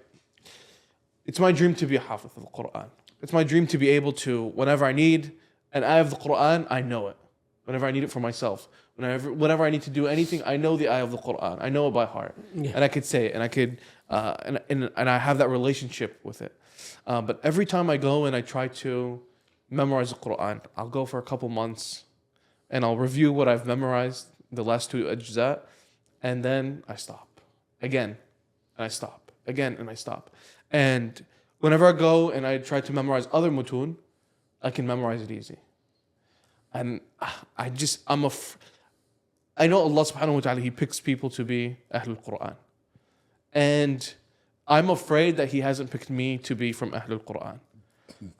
It's my dream to be a hafiz of the Qur'an. It's my dream to be able to, whenever I need an ayah of the Qur'an, I know it. Whenever I need it for myself, whenever I need to do anything, I know the ayah of the Qur'an. I know it by heart, and I could say it, and I could, and I have that relationship with it. But every time I go and I try to memorize the Qur'an, I'll go for a couple months, and I'll review what I've memorized, the last 2 ajza, and then I stop again, and I stop again, and I stop. And whenever I go and I try to memorize other mutun, I can memorize it easy. And I know Allah subhanahu wa ta'ala, He picks people to be Ahlul Qur'an. And I'm afraid that He hasn't picked me to be from Ahlul Qur'an.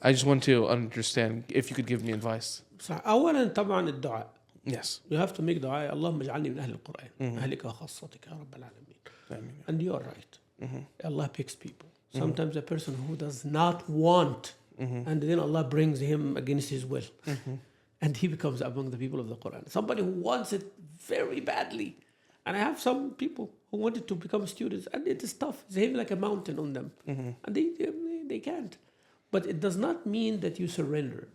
I just want to understand if you could give me advice. صح. أولا طبعا الدعاء. Yes. You have to make dua. اللهم اجعلني من أهل القرآن. أهلك وخاصتك يا رب العالمين. And you're right. Allah picks people. Sometimes a person who does not want, and then Allah brings him against his will. And he becomes among the people of the Quran. Somebody who wants it very badly. And I have some people who wanted to become students, and it is tough. It's heavy like a mountain on them. And they can't. But it does not mean that you surrender.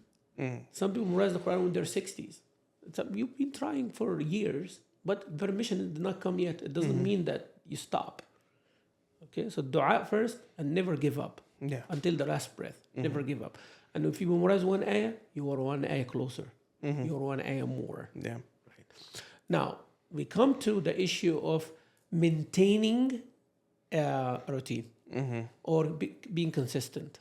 Some people memorize the Quran when they're 60s. You've been trying for years, but permission did not come yet. It doesn't mean that you stop. Okay, so dua first and never give up until the last breath. Never give up. And if you memorize one ayah, you are one ayah closer. You are one ayah more. Yeah. Right. Now, we come to the issue of maintaining a routine or being consistent.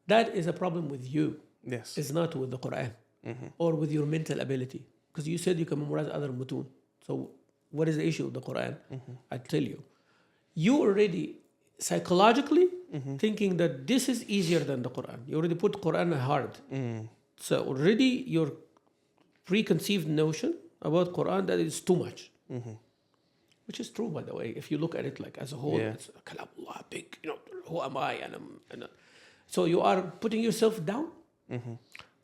That is a problem with you. Yes. It's not with the Quran or with your mental ability. Because you said you can memorize other mutun. So what is the issue with the Quran? I tell you. You already psychologically thinking that this is easier than the Quran. You already put Quran hard. So already your preconceived notion about Quran that is too much. Which is true, by the way. If you look at it like as a whole, it's Kalamullah, big, who am I? So you are putting yourself down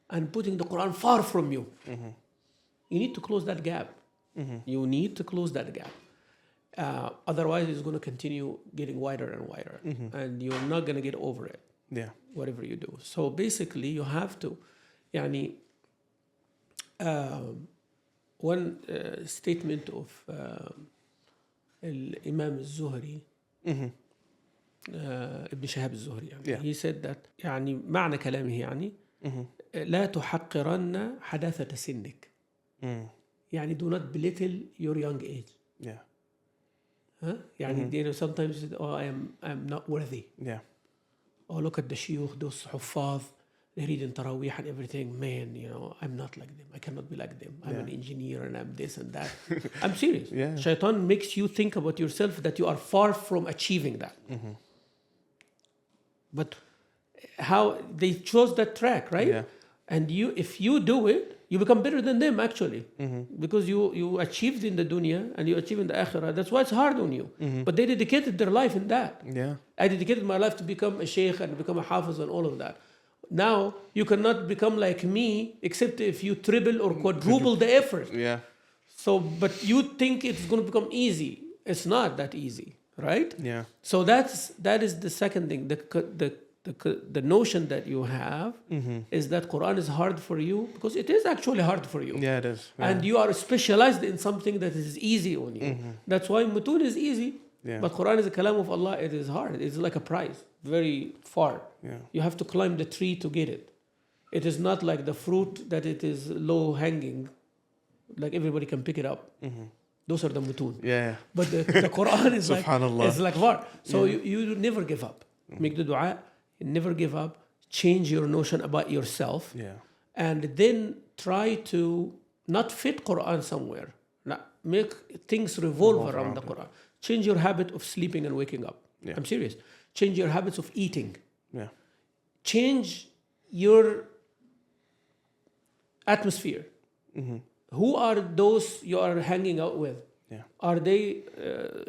and putting the Quran far from you. You need to close that gap. You need to close that gap. Otherwise, it's going to continue getting wider and wider, and you're not going to get over it. Whatever you do. So basically, you have to, one statement of Imam al-Zuhri, ابن شهاب الزهري he said that معنى كلامه لا تحقرن حداثة سنك. Do not belittle your young age. Sometimes I'm not worthy. Oh, look at the shuyukh, those huffaz, they read in Taraweeh and everything. Man, I'm not like them. I cannot be like them. I'm an engineer and I'm this and that. I'm serious. Shaitan makes you think about yourself that you are far from achieving that. But how they chose that track, right? And if you do it, you become better than them actually. Because you achieved in the dunya and you achieve in the akhirah. That's why it's hard on you. But they dedicated their life in that. I dedicated my life to become a sheikh and become a hafiz and all of that. Now, you cannot become like me except if you triple or quadruple the effort. So, but you think it's going to become easy. It's not that easy, right? So that is the second thing. The notion that you have is that Quran is hard for you because it is actually hard for you. It is. And you are specialized in something that is easy on you. That's why mutun is easy. But Quran is a kalam of Allah. It is hard. It's like a prize, very far. You have to climb the tree to get it. It is not like the fruit that it is low hanging, like everybody can pick it up. Those are the mutun. But the Quran is like far. So you never give up. Make the dua. Never give up. Change your notion about yourself. And then try to not fit Quran somewhere. make things revolve around the Quran. Change your habit of sleeping and waking up. Yeah. I'm serious. Change your habits of eating. Yeah. Change your atmosphere. Who are those you are hanging out with? Yeah. Are they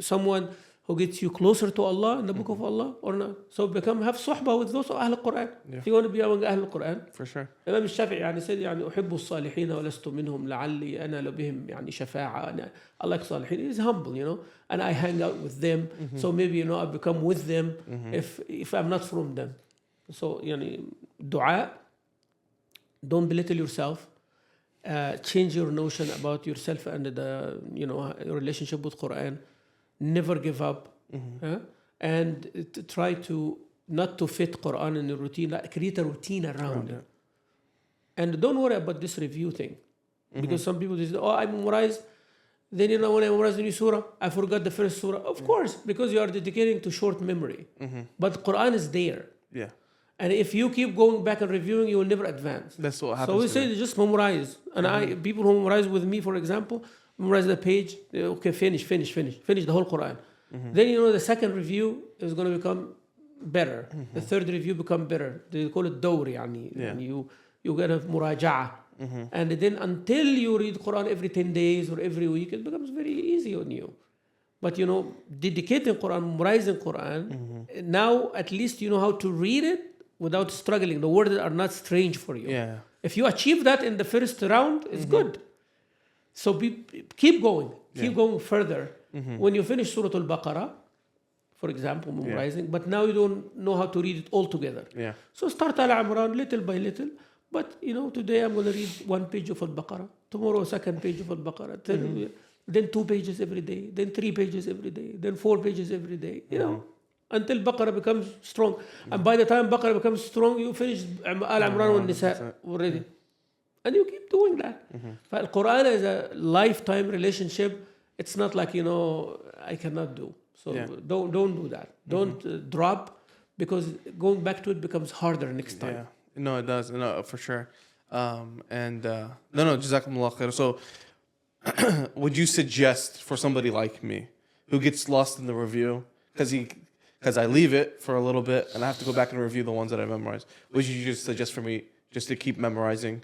someone who gets you closer to Allah in the book of Allah or not? So have صحبة with those of Ahl al-Quran. If you want to be among Ahl al-Quran. For sure. الإمام الشافعي يعني said يعني أحب الصالحين ولست منهم لعلي أنال بهم يعني شفاعة. I like صالحين. He's humble, you know, and I hang out with them. So maybe, you know, I become with them if I'm not from them. So يعني دعاء. Don't belittle yourself. Change your notion about yourself and the, you know, your relationship with Quran. Never give up, and try to not to fit Quran in your routine. Like create a routine around it. And don't worry about this review thing, because some people say, "Oh, I memorized." Then, you know, when I memorized the new surah, I forgot the first surah. Of course, because you are dedicating to short memory. But Quran is there. Yeah. And if you keep going back and reviewing, you will never advance. That's what happens. So we say just memorize. And people who memorize with me, for example, memorize the page. Okay, finish the whole Quran. Then, you know, the second review is going to become better. The third review become better. They call it dawri. And you get a muraja'a. And then until you read Quran every 10 days or every week, it becomes very easy on you. But, you know, dedicating Quran, memorizing Quran, now at least you know how to read it without struggling. The words are not strange for you. Yeah. If you achieve that in the first round, it's good. So keep going. Keep going further. When you finish Surah Al-Baqarah, for example, memorizing, but now you don't know how to read it all together. Yeah. So start Al-Imran little by little. But, you know, today I'm going to read one page of Al-Baqarah. Tomorrow, second page of Al-Baqarah. Then 2 pages every day. Then 3 pages every day. Then 4 pages every day. You know. Until Baqarah becomes strong. And by the time Baqarah becomes strong, you finish Al-Imran and Nisa already. And you keep doing that. But Quran is a lifetime relationship. It's not like, you know, I cannot do. So don't do that. Don't drop, because going back to it becomes harder next time. Yeah. No, it does. No, for sure. No, Jazakumullah khair. So would you suggest for somebody like me who gets lost in the review, because I leave it for a little bit and I have to go back and review the ones that I memorized, would you just suggest for me just to keep memorizing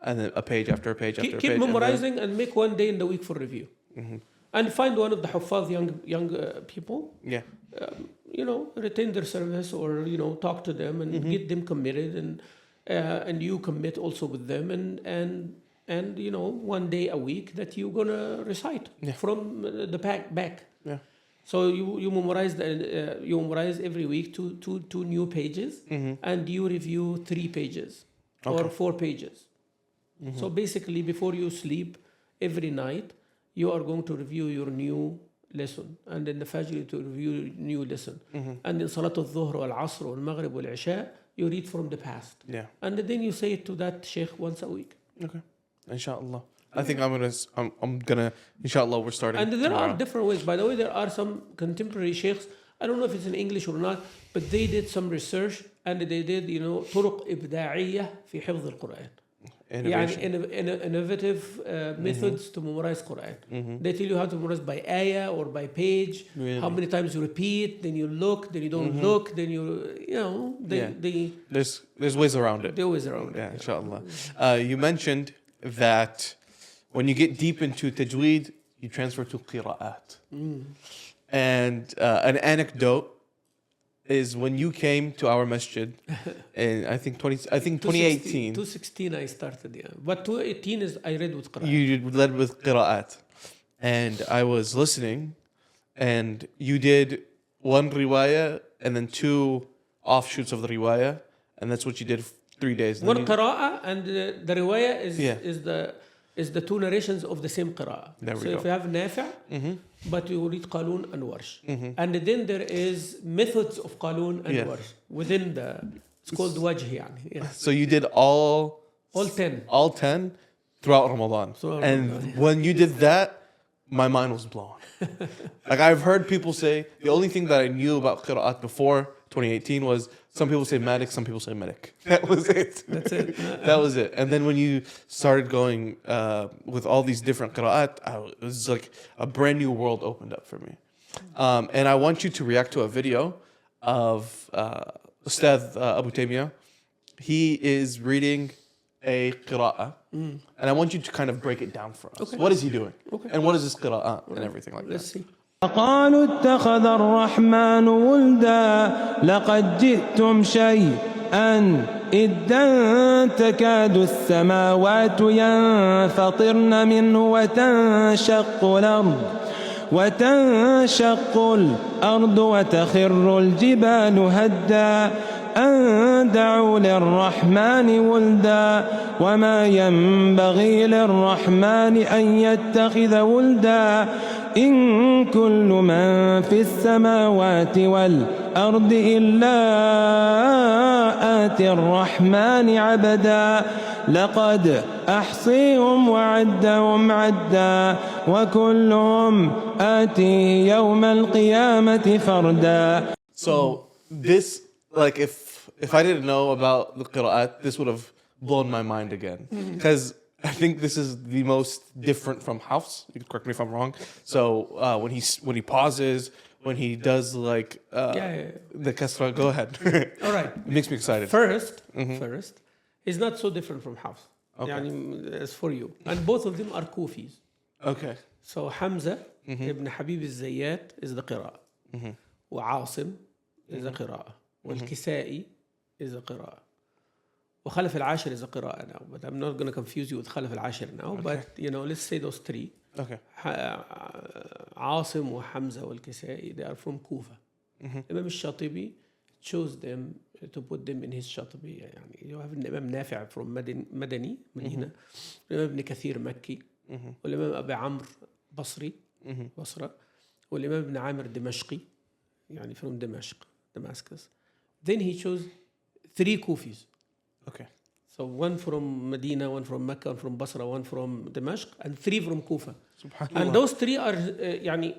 and then a page after a page after a page? Keep memorizing and make one day in the week for review. And find one of the Huffaz young people. Yeah. You know, retain their service, or, you know, talk to them and get them committed, and you commit also with them, and you know, one day a week that you're gonna recite from the back. Yeah. So you memorize every week two new pages, and you review 3 pages or 4 pages. So basically, before you sleep every night, you are going to review your new lesson, and in the Fajr to review new lesson, and in Salat al-Dhuhr wal-Asr wal-Maghrib wal-Isha you read from the past, and then you say it to that Sheikh once a week. Okay, inshallah. I think I'm gonna inshallah we're starting. And there are different ways. By the way, there are some contemporary sheikhs. I don't know if it's in English or not, but they did some research and they did, you know, طرق إبداعية في حفظ القرآن. يعني innovative methods to memorize Quran. They tell you how to memorize by ayah or by page, how many times you repeat, then you look, then you don't look, then you know, there's ways around it. There are ways around it. Yeah, inshallah. You mentioned that when you get deep into tajweed, you transfer to Qir'at. And an anecdote is when you came to our masjid in I think 2018. 2016 I started, yeah. But 2018 is I read with Qur'an. You led with Qira'at. And I was listening, and you did 1 riwayah and then 2 offshoots of the riwayah, and that's what you did 3 days. 1 qira'ah, and the riwayah is the 2 narrations of the same qira'ah. So if you have Nafi', but you read Qalun and Warsh. And then there is methods of Qalun and Warsh within it's called Wajh. So you did all 10. All 10 throughout Ramadan. When you did that, my mind was blown. Like I've heard people say, the only thing that I knew about Qira'at before 2018 was Some people say Malik, some people say Malik. That was it. That's it. That was it. And then when you started going with all these different qira'at, it was like a brand new world opened up for me. And I want you to react to a video of Ustad Abu Taymiyyah. He is reading a qira'ah. And I want you to kind of break it down for us. Okay. What is he doing? Okay. And what is this qira'ah and everything like Let's that? see. قالوا اتخذ الرحمن ولدا لقد جئتم شيئا إدا تكاد السماوات ينفطرن منه وتنشق الأرض وتخر الجبال هدا أن دعوا للرحمن ولدا وما ينبغي للرحمن أن يتخذ ولدا إن كل من في السماوات والأرض إلا آتي الرحمن عبدا لقد أحصيهم وعدهم عدا وكلهم آتيه يوم القيامة فردا. So this, like, if I didn't know about the qira'at, this would have blown my mind again. Because I think this is the most different from Hafs. You can correct me if I'm wrong. So when he pauses, when he does like the kasra, go ahead. All right. It makes me excited. First, is not so different from Hafs. Okay. يعني, as for you. And both of them are Kufis. Okay. So Hamza ibn Habib al-Zayyat is the qira'ah. وعاصم is the qira'ah. والكسائي is the qira'ah. وخلف العاشر is a qira'ah now, but I'm not going to confuse you with خلف العاشر now. Okay. But let's say those three. Okay. عاصم وحمزة والكسائي, they are from Kufa. Imam al-Shatibi chose them to put them in his Shatibi. يعني you have Imam Nafi' from Madani, Medina, Imam Ibn Kathir Makki, والإمام أبي عمرو بصري, بصرة, والإمام ابن عامر دمشقي, يعني from Damascus. Then he chose 3 Kufis. Okay. So 1 from Medina, 1 from Mecca, 1 from Basra, 1 from Damascus, and 3 from Kufa. And those 3 are, يعني,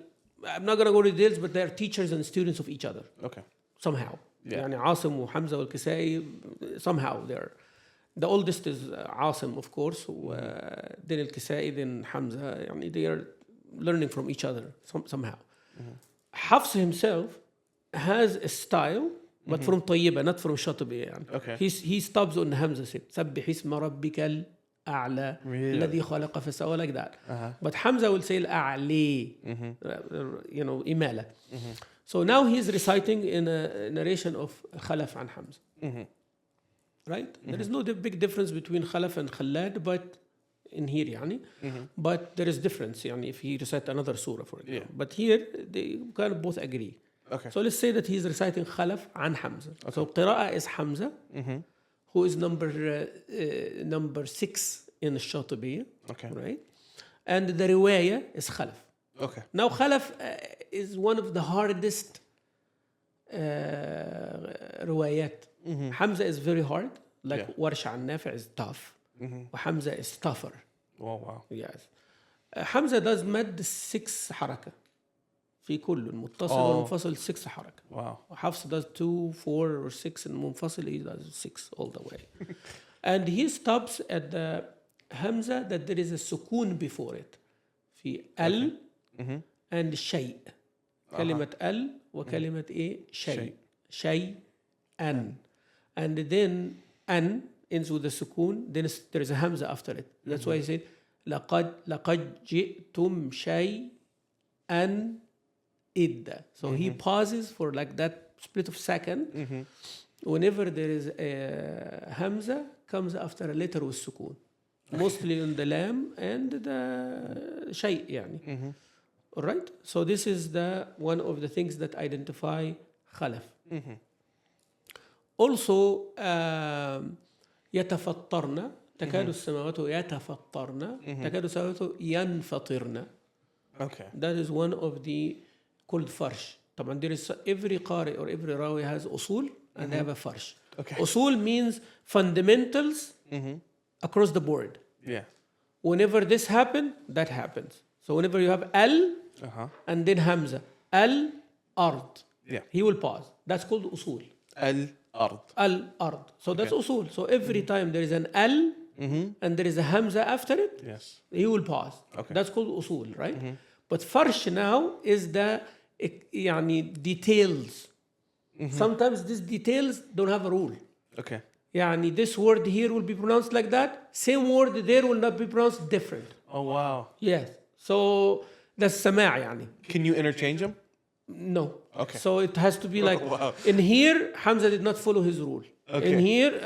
I'm not going to go into details, but they are teachers and students of each other. Okay. Somehow. Yeah. يعني عاصم وحمزة والكسائي, somehow they're. The oldest is عاصم, of course, then الكسائي, then Hamza. يعني they are learning from each other somehow. Hafs himself has a style, but from طيبة, not from Shatibi. يعني. Okay. He stops on Hamza, سبح اسم ربك الأعلى الذي خلق فسوى, like that. But Hamza will say الأعلى, إمالة. So now he's reciting in a narration of Khalaf and Hamza. Right? There is no big difference between Khalaf and Khalad, but in here, يعني. But there is difference, يعني, if he recite another surah, for example. Yeah. But here, they kind of both agree. Okay. So let's say that he's reciting Khalaf and Hamza. Okay. So Qira'ah is Hamza, who is number 6 in the Shatibi. Okay. Right? And the Riwayah is Khalaf. Okay. Now Khalaf is one of the hardest riwayat. Hamza is very hard, like Warsh and Nafi' is tough. Hamza is tougher. Oh wow. Yes. Hamza does mad 6 حركة في كل المتصل والمنفصل 6 حركة. Wow. Hafs does 2, 4 or 6, and منفصل he does 6 all the way. And he stops at the Hamza that there is a sukun before it. في ال and شيء. كلمة ال وكلمة شيء. شيء and then an ends with the sukun, then there is a hamza after it. That's why he said لقد جئتم شيئا إدا. So he pauses for like that split of second. Whenever there is a hamza, comes after a letter with sukun. Mostly on the lam and the shay, يعني. All right? So this is one of the things that identify khalaf. Also, يتفطرن, تكاد السماوات يتفطرن, تكاد السماوات ينفطرن. Okay. That is one of the called farsh. طبعا there is every qari or every rawi has usul and they have a farsh. Okay. Usul means fundamentals across the board. Yeah. Whenever this happens, that happens. So whenever you have al and then hamza, al ard, Yeah. he will pause. That's called usul. Al Ard. Al-ard. So that's usul. So every time there is an al and there is a hamza after it, Yes. he will pause. Okay. That's called usul, right? But farsh now is the يعني details. Sometimes these details don't have a rule. Okay. يعني this word here will be pronounced like that. Same word there will not be pronounced different. Oh wow. Yes. So that's سماع يعني. Can you interchange them? No. Okay. So it has to be like Wow. in here Hamza did not follow his rule. Okay. In here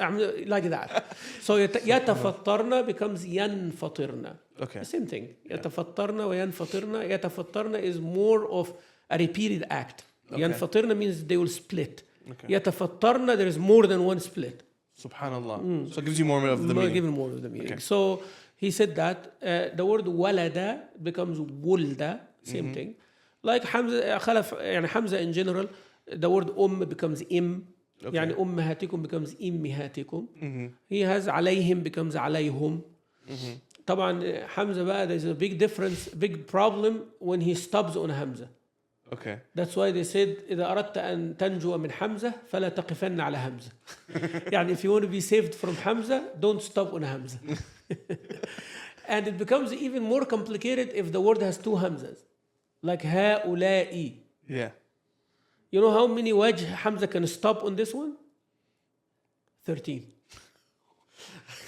like that. So يتفطرنا becomes ينفطرنا. Okay. The same thing. يتفطرنا وينفطرنا. يتفطرنا is more of a repeated act. Okay. ينفطرنا means they will split. Okay. يتفطرنا there is more than one split. Subhanallah. So it gives you more of the meaning. Given more of the meaning. Okay. So he said that the word walada becomes wulda, same thing. Like Hamza, خلف يعني Hamza in general, the word becomes im. Okay. يعني أمهاتكم becomes إمهاتكم. He has عليهم becomes عليهم. طبعا Hamza بقى there's a big difference, big problem when he stops on Hamza. Okay. That's why they said إذا أردت أن تنجو من حمزة فلا تقفن على همزة. يعني if you want to be saved from Hamza, don't stop on Hamza. And it becomes even more complicated if the word has two Hamzas. Like هؤلاء. Yeah. You know how many wajh Hamza can stop on this one? 13.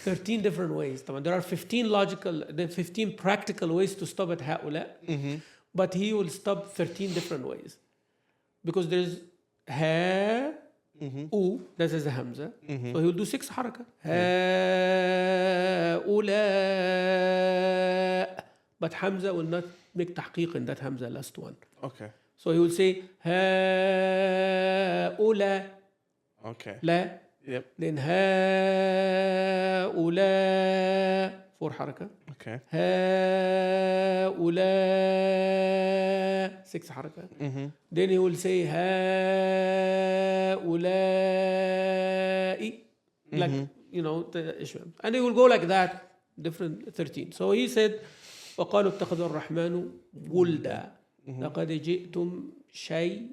13 different ways. There are 15 practical ways to stop at هؤلاء. But he will stop 13 different ways. Because there's ha, u, that is a hamza. So he will do 6 haraka. Ha, ula. But hamza will not make tahqiq in that hamza last one. Okay. So he will say ha, ula. Okay. La. Yep. Then ha, ula. 4 haraka. Okay. هؤلاء 6 حركات. Then he will say هؤلاء like you know the issue. And he will go like that different 13. So he said وقالوا اتخذ الرحمن ولدا لقد جئتم شيئا.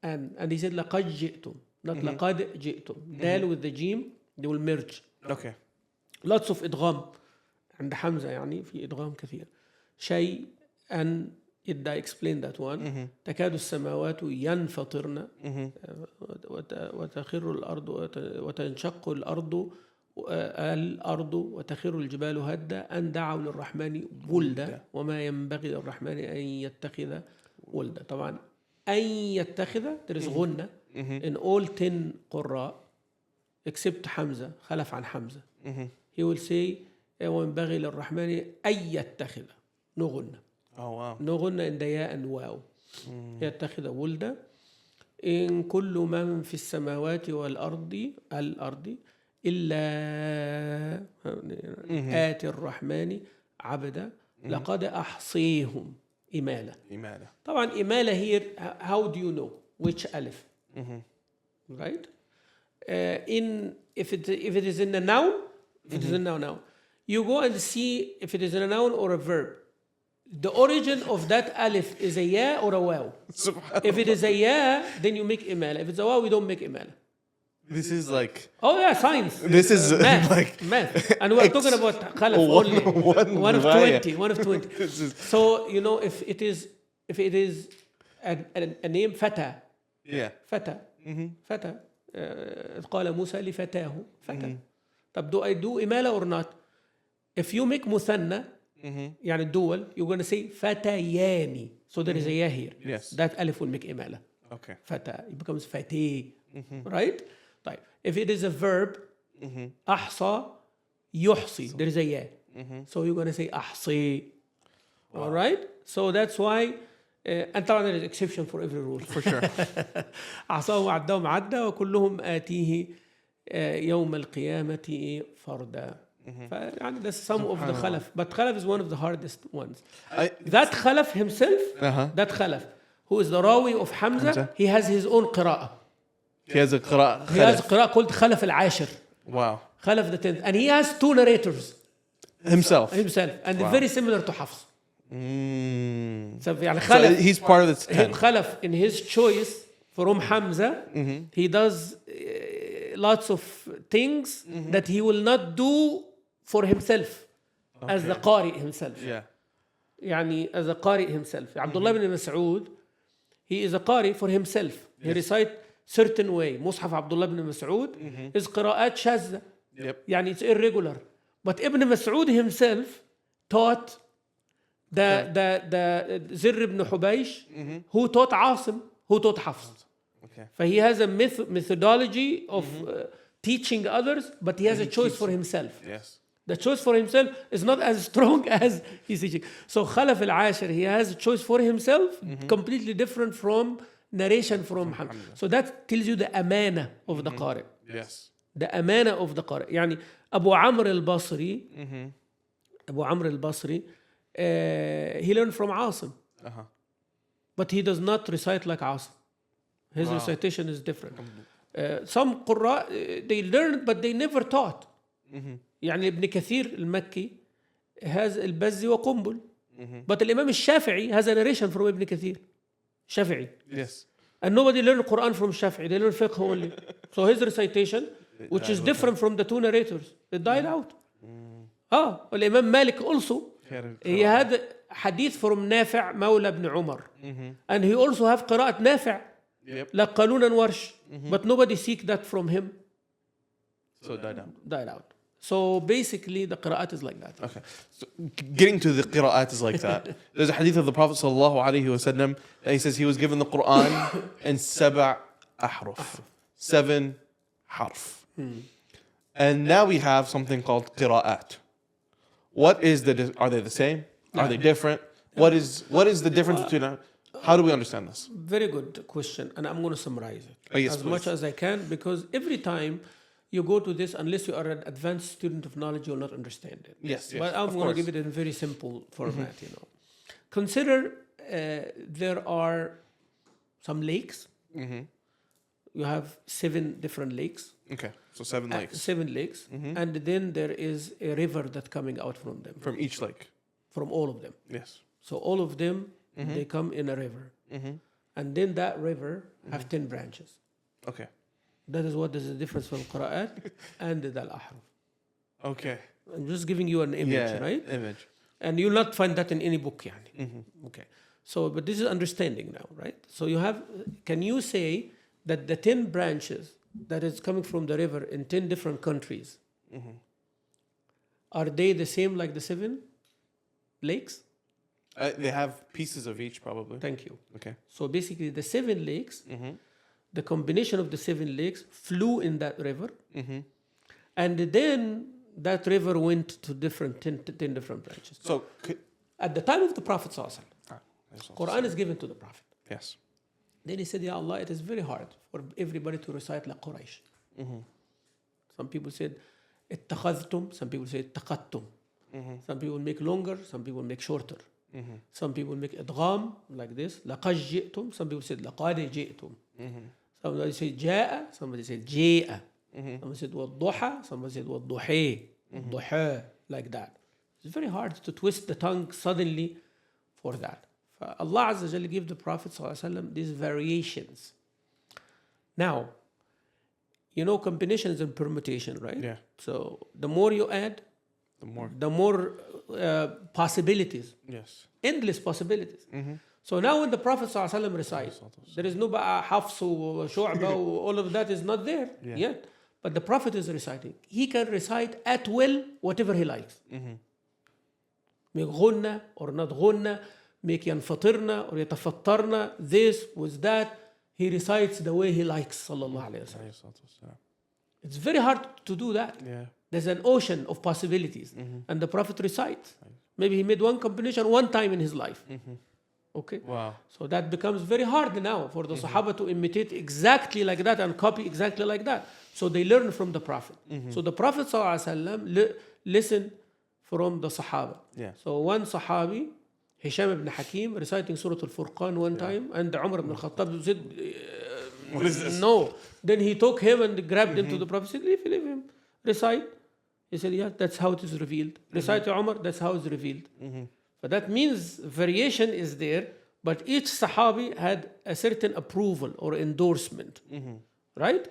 And he said لقد جئتم, not لقد جئتم. Dal with the jim, they will merge. Okay. Lots of إدغام عند حمزة يعني في إدغام كثير. شيئا يبدأ explain that one. تكاد السماوات ينفطرن وتخر الأرض وتنشق الأرض وتخر الجبال هدا أن دعوا للرحمن ولدا وما ينبغي للرحمن أن يتخذ ولدا. طبعا أن يتخذ there is غنة in all 10 قراء except حمزة خلف عن حمزة. He will say وينبغي للرحمن أن يتخذ no غنة. Oh wow. no غنة in the ياء and واو. يتخذ ولدا. إن كل من في السماوات والأرض إلا آتي الرحمن عبدا لقد أحصيهم إمالة. طبعا إمالة here how do you know which ألف right if it is in a noun it is in a noun you go and see if it is in a noun or a verb. The origin of that alif is a ya or a waw. If it is a ya, then you make imala. If it's a waw, we don't make imala. This is like science. This is math. like math. And we're talking about khalaf only. One of 20. One of 20. So you know if it is a name fata. Yeah. Fata. Fata. قال موسى لفتاه fata. طب do I do imala or not? If you make مثنى يعني الدول you're going to say فتياني. So there is a ya here. Yes. That alif will make imala. Okay. Fata. It becomes fatih. Right? طيب. If it is a verb أحصى يحصي. There is a ya. So you're going to say أحصي. Wow. All right? So that's why and طبعا there is exception for every rule. For sure. أعصاه وعدهم عدا وكلهم آتيه يوم القيامة فردا. يعني that's some of the khalaf. But khalaf is one of the hardest ones. That khalaf himself, that khalaf, who is the rawi of Hamza, he has his own qira'ah. He has a qira'ah. He has a qira'ah called Khalaf al-Ashir. Wow. Khalaf the 10th. And he has 2 narrators. Himself. And they're very similar to Hafs. So he's part of the 10. Khalaf in his choice from Hamza, he does lots of things that he will not do for himself as the qari himself. Yeah. يعني as a qari himself. Abdullah ibn Mas'ud, he is a qari for himself. He recite certain way. Mus'haf Abdullah ibn Mas'ud is qira'at shazza. Yep. يعني it's irregular. But Ibn Mas'ud himself taught the Zirr ibn Hubaysh, who taught Asim, who taught Hafs. Okay. So he has a methodology of teaching others, but he has a choice for himself. Yes. The choice for himself is not as strong as he's teaching. So Khalaf al-Ashir, he has a choice for himself, completely different from narration from Muhammad. So that tells you the amana of the Qari. Yes. The amana of the Qari. يعني Abu Amr al-Basri, Abu Amr al-Basri, he learned from Asim. But he does not recite like Asim. His recitation is different. Some Qur'an, they learned but they never taught. يعني ابن كثير المكي has البزي وقنبل. But الإمام الشافعي has a narration from ابن كثير. Shafi'i. Yes. And nobody learned Quran from Shafi'i. They learned fiqh only. So his recitation, which is different from the two narrators, it died out. Imam Malik also, he had hadith from Nafi' Mawla ibn Umar. And he also have Qir'at Nafi' like Qalun and Warsh. But nobody seek that from him. So it died out. Died out. So basically the Qira'at is like that. Okay. So getting to the Qira'at is like that. There's a hadith of the Prophet sallallahu alaihi wasallam that he says he was given the Qur'an in 7 ahruf. 7 harf. And now we have something called Qira'at. What is are they the same? Are they different? What is the difference between how do we understand this? Very good question, and I'm going to summarize it Yes, as please. much as I can, because every time you go to this, unless you are an advanced student of knowledge, you'll not understand it. Yes, But I'm going to give it in a very simple format, Consider there are some lakes. You have 7 different lakes. Okay. So 7 lakes. 7 lakes. And then there is a river that's coming out from them. From each lake. From all of them. Yes. So all of them, they come in a river. And then that river have 10 branches. Okay. That is what is the difference from Qira'at and the Al-Ahruf. Okay. I'm just giving you an image, right? Image. And you'll not find that in any book, yani. Okay. So, but this is understanding now, right? So you have, can you say that the 10 branches that is coming from the river in 10 different countries, are they the same like the 7 lakes? They have pieces of each probably. Thank you. Okay. So basically the 7 lakes, the combination of the 7 lakes flew in that river. And then that river went to 10 different branches. So At the time of the Prophet ﷺ, Quran is given to the Prophet. Yes. Then he said, Ya Allah, it is very hard for everybody to recite like Quraysh. Some people said, اتخذتم. Some people say, اتقدتم. Some people make longer, some people make shorter. Some people make idgham like this. لقد جئتم. Some people said, لقد جئتم. Somebody said, جاء. Somebody said, جاء. Somebody said, والضحى. Somebody said, والضحى. والضحى. Like that. It's very hard to twist the tongue suddenly for that. Allah Azza wa Jalla gave the Prophet ﷺ these variations. Now, you know combinations and permutation, right? Yeah. So the more you add, the more possibilities. Yes. Endless possibilities. So now when the Prophet ﷺ recites, there is no hafs or shu'ba, all of that is not there yet. But the Prophet is reciting. He can recite at will whatever he likes. Make ghunna or not ghunna, make yanfatirna or yatafattarna, this with that. He recites the way he likes, sallallahu alayhi wa sallam. It's very hard to do that. Yeah. There's an ocean of possibilities. And the Prophet recites. Maybe he made one combination one time in his life. Okay? Wow. So that becomes very hard now for the Sahaba to imitate exactly like that and copy exactly like that. So they learn from the Prophet. So the Prophet ﷺ listened from the Sahaba. Yeah. So one Sahabi, Hisham ibn Hakim, reciting Surah Al-Furqan one time, and Umar ibn Khattab said, What is this? No. Then he took him and grabbed him to the Prophet. He said, leave him. Recite. He said, yeah, that's how it is revealed. Recite to Umar, that's how it's revealed. But that means variation is there, but each Sahabi had a certain approval or endorsement. Right?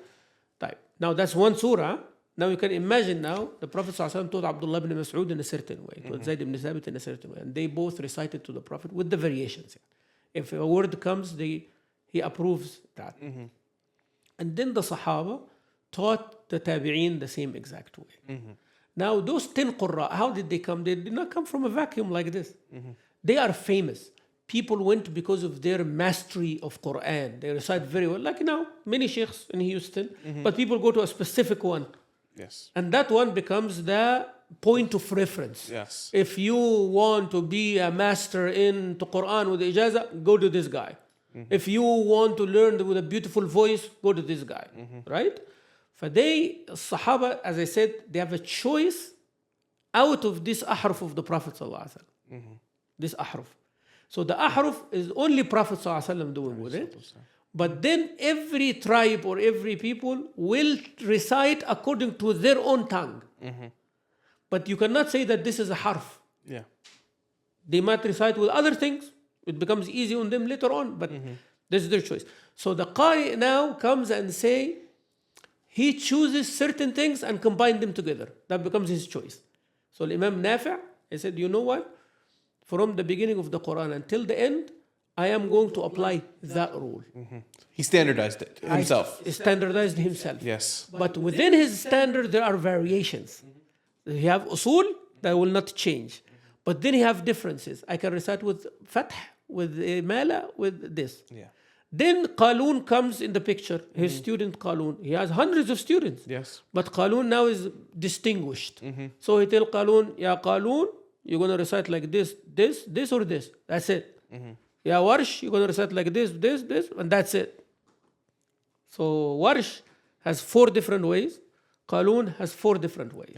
Type. Now that's one surah. Now you can imagine now the Prophet ﷺ taught Abdullah ibn Mas'ud in a certain way, taught Zayd ibn Thabit in a certain way, and they both recited to the Prophet with the variations. If a word comes, he approves that. And then the Sahaba taught the Tabi'een the same exact way. Now those 10 Qurra, how did they come? They did not come from a vacuum like this. They are famous. People went because of their mastery of Qur'an. They recite very well. Like now, many sheikhs in Houston, but people go to a specific one. Yes. And that one becomes the point of reference. Yes. If you want to be a master in the Qur'an with ijaza, go to this guy. If you want to learn with a beautiful voice, go to this guy. Right? For they, Sahaba, as I said, they have a choice out of this ahruf of the Prophet ﷺ. This ahruf. So the ahruf is only Prophet ﷺ doing with it. But then every tribe or every people will recite according to their own tongue. But you cannot say that this is a harf. Yeah. They might recite with other things. It becomes easy on them later on, but this is their choice. So the Qari now comes and say, he chooses certain things and combine them together. That becomes his choice. So Imam Nafi', he said, you know what? From the beginning of the Quran until the end, I am going to apply that rule. He standardized it himself. He standardized himself. Yes. But within his standard, there are variations. You have usul that will not change. But then you have differences. I can recite with fath, with mala, with this. Yeah. Then Qalun comes in the picture. His student Qalun. He has hundreds of students. Yes. But Qalun now is distinguished. So he tell Qalun, Ya Qalun, you're going to recite like this, or this. That's it. Ya Warsh, you're going to recite like this, and that's it. So Warsh has 4 different ways. Qalun has 4 different ways.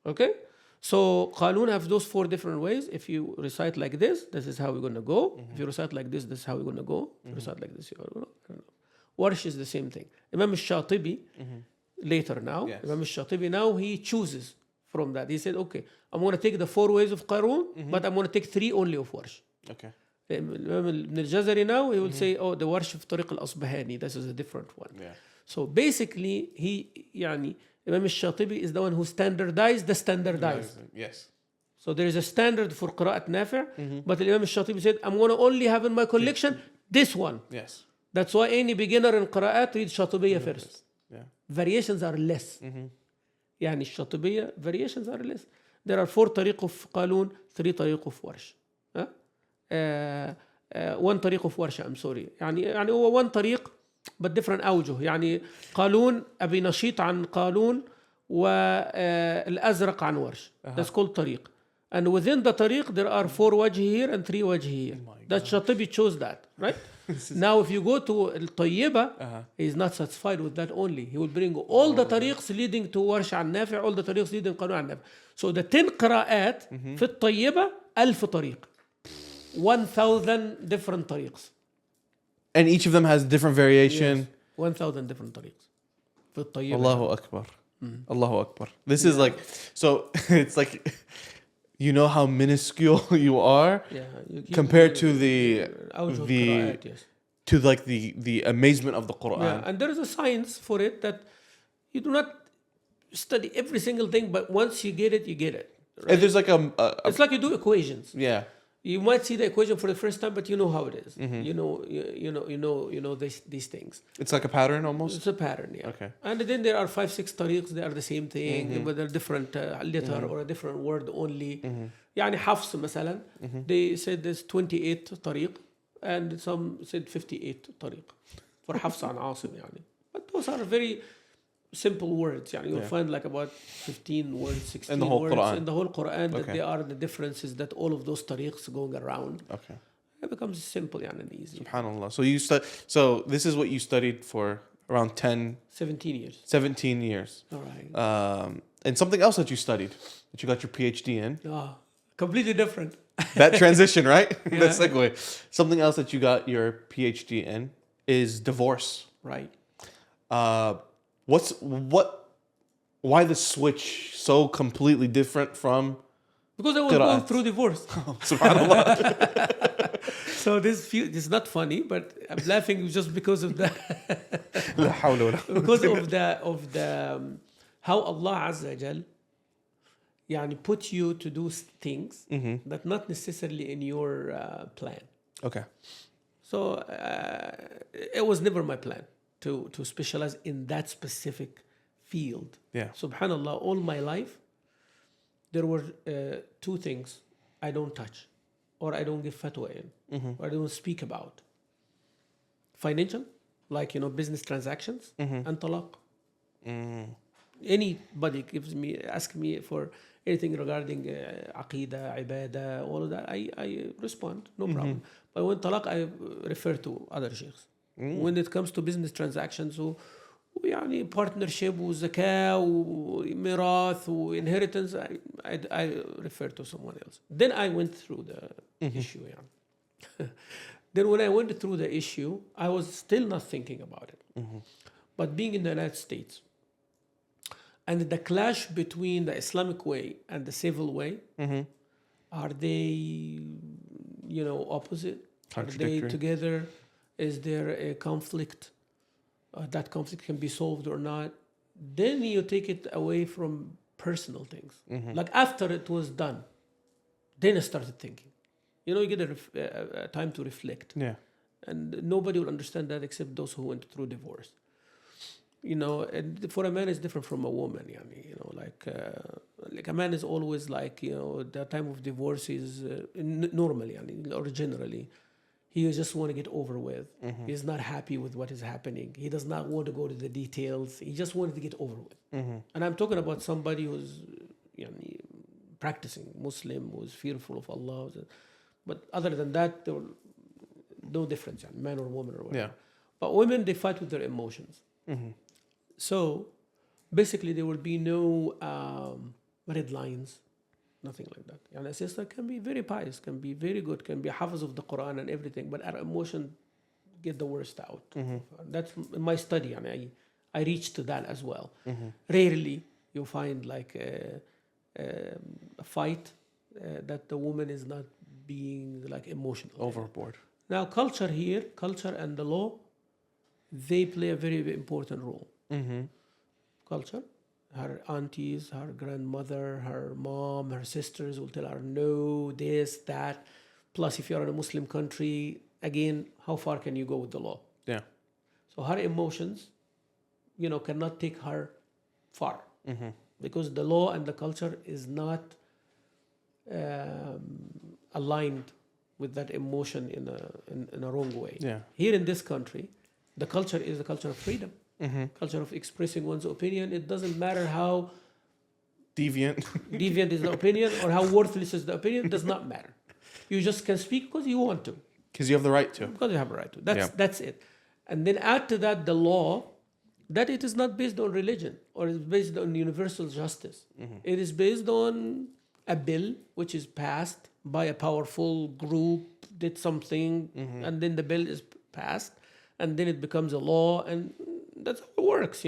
Okay? So Qalun has those 4 different ways. If you recite like this is how we're going to go. If you recite like this is how we're going to go. If you recite like this, you're going to go. Warsh is the same thing. Imam al-Shatibi, later now, Imam al-Shatibi now, he chooses from that. He said, okay, I'm going to take the 4 ways of Qarun, but I'm going to take 3 only of Warsh. Okay. Imam al-Jazari now, he will say, oh, the Warsh of Tariq al-Asbahani, this is a different one. Yeah. So basically, Imam al-Shatibi is the one who standardized the standardized. Yes. So there is a standard for Qira'at Nafi', but Imam al-Shatibi said, I'm going to only have in my collection this one. Yes. That's why any beginner in Qira'at read Shatibiyya first. Yeah. Variations are less. يعني الشاطبية variations are less. There are 4 طريق of Qalun, 3 طريق of Warsh. 1 طريق of Warsh, I'm sorry. يعني هو 1 طريق but different أوجه. يعني قالون أبي نشيط عن قالون والأزرق عن ورش. That's called طريق. And within the طريق there are 4 وجه here and 3 وجه here. That Shatibi chose that, right? Now if you go to الطيبة, he is not satisfied with that only. He will bring all the طريقs leading to ورش عن نافع, all the طريقs leading قالون عن نافع. So the 10 قراءات في الطيبة 1000 طريق. 1000 different طريقs. And each of them has different variation. Yes. 1000 different طريقs. في الطيبة. Allahu Akbar. Allahu Akbar. This is like, so it's like, you know how minuscule you are compared to to like the amazement of the Quran. Yeah, and there is a science for it that you do not study every single thing, but once you get it, you get it. Right? And there's like it's like you do equations. Yeah. You might see the equation for the first time, but you know how it is. You know these things. It's like a pattern almost. It's a pattern, yeah. Okay. And then there are 5-6 tariqs. They are the same thing, but they're different letter or a different word only. يعني حفص مثلا, they said there's 28 طريق, and some said 58 طريق for حفص عن عاصم يعني. But those are very simple words. يعني you'll find like about 15 words, 16 in the whole words Quran. in the whole Quran that they are the differences that all of those tariqs going around. Okay. It becomes simple and easy. SubhanAllah. So so this is what you studied for around 17 years. All right. And something else that you studied, that you got your PhD in. Oh, completely different. That transition, right? That segue. Something else that you got your PhD in is divorce. Right. Why the switch so completely different from because I was Qir'at? going through divorce. SubhanAllah. So this is not funny, but I'm laughing just because of the لا حول ولا because of the how Allah Azza wa Jal يعني put you to do things that not necessarily in your plan. Okay. So it was never my plan to specialize in that specific field. Yeah. Subhanallah, all my life there were two things I don't touch, or I don't give fatwa in, or I don't speak about. Financial, like business transactions, and talaq. Anybody asks me for anything regarding aqidah, ibadah, all of that, I respond, no problem. But when talaq, I refer to other sheikhs. When it comes to business transactions, يعني partnership وزكاة وميراث وinheritance, I refer to someone else. Then I went through the issue. Then when I went through the issue, I was still not thinking about it. But being in the United States, and the clash between the Islamic way and the civil way, are they, opposite? Are they together? Is there a conflict? That conflict can be solved or not? Then you take it away from personal things. Like after it was done, then I started thinking. You get a time to reflect. Yeah. And nobody will understand that except those who went through divorce. And for a man, it's different from a woman. Like a man is always like, the time of divorce is normally, or generally, he just want to get over with. He's not happy with what is happening. He does not want to go to the details. He just wanted to get over with. And I'm talking about somebody who's practicing Muslim, who's fearful of Allah. But other than that, there were no difference, man or woman or whatever. Yeah. But women, they fight with their emotions. So basically, there will be no red lines, nothing like that. And a sister can be very pious, can be very good, can be hafiz of the Qur'an and everything, but our emotion get the worst out. That's my study. I reached to that as well. Rarely you find like a fight that the woman is not being like emotional. Overboard. Now culture and the law, they play a very, very important role. Culture, her aunties, her grandmother, her mom, her sisters will tell her no, this, that. Plus, if you're in a Muslim country, again, how far can you go with the law? Yeah. So her emotions, cannot take her far, because the law and the culture is not aligned with that emotion in a wrong way. Yeah. Here in this country, the culture is the culture of freedom. Culture of expressing one's opinion. It doesn't matter how deviant is the opinion or how worthless is the opinion. It does not matter. You just can speak because you want to. Because you have the right to. Because you have a right to. That's it. And then add to that the law, that it is not based on religion or it's based on universal justice. It is based on a bill which is passed by a powerful group, did something, and then the bill is passed, and then it becomes a law, and that's how it works,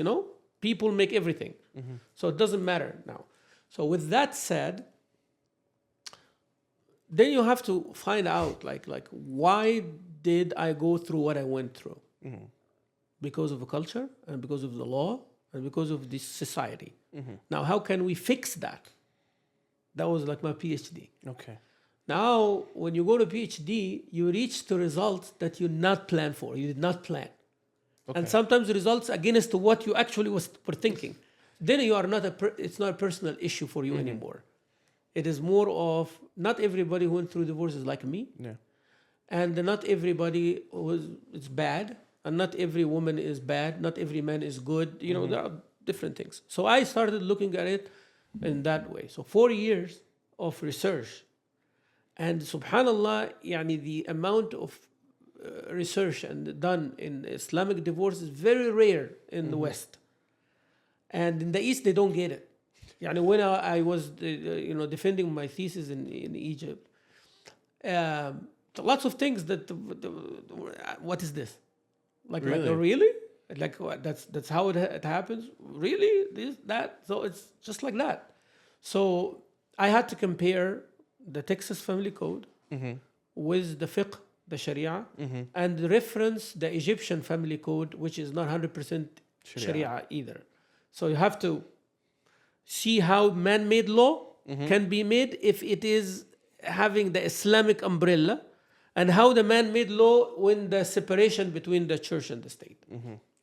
People make everything. So it doesn't matter now. So with that said, then you have to find out, like why did I go through what I went through? Because of the culture and because of the law and because of this society. Now, how can we fix that? That was like my PhD. Okay. Now, when you go to PhD, you reach the results that you not plan for. You did not plan. Okay. And sometimes the results against what you actually were thinking. Then you are not it's not a personal issue for you anymore. It is more of not everybody who went through divorce is like me. Yeah. And not everybody is bad. And not every woman is bad. Not every man is good. There are different things. So I started looking at it in that way. So 4 years of research. And subhanallah, the amount of research and done in Islamic divorce is very rare in the West. And in the East, they don't get it. When I was defending my thesis in Egypt, lots of things that what is this? Really? Like what? That's how it happens? Really? This, that? So it's just like that. So I had to compare the Texas Family Code with the fiqh the Sharia, and reference the Egyptian family code, which is not 100% Sharia either. So you have to see how man-made law can be made if it is having the Islamic umbrella, and how the man-made law when the separation between the church and the state,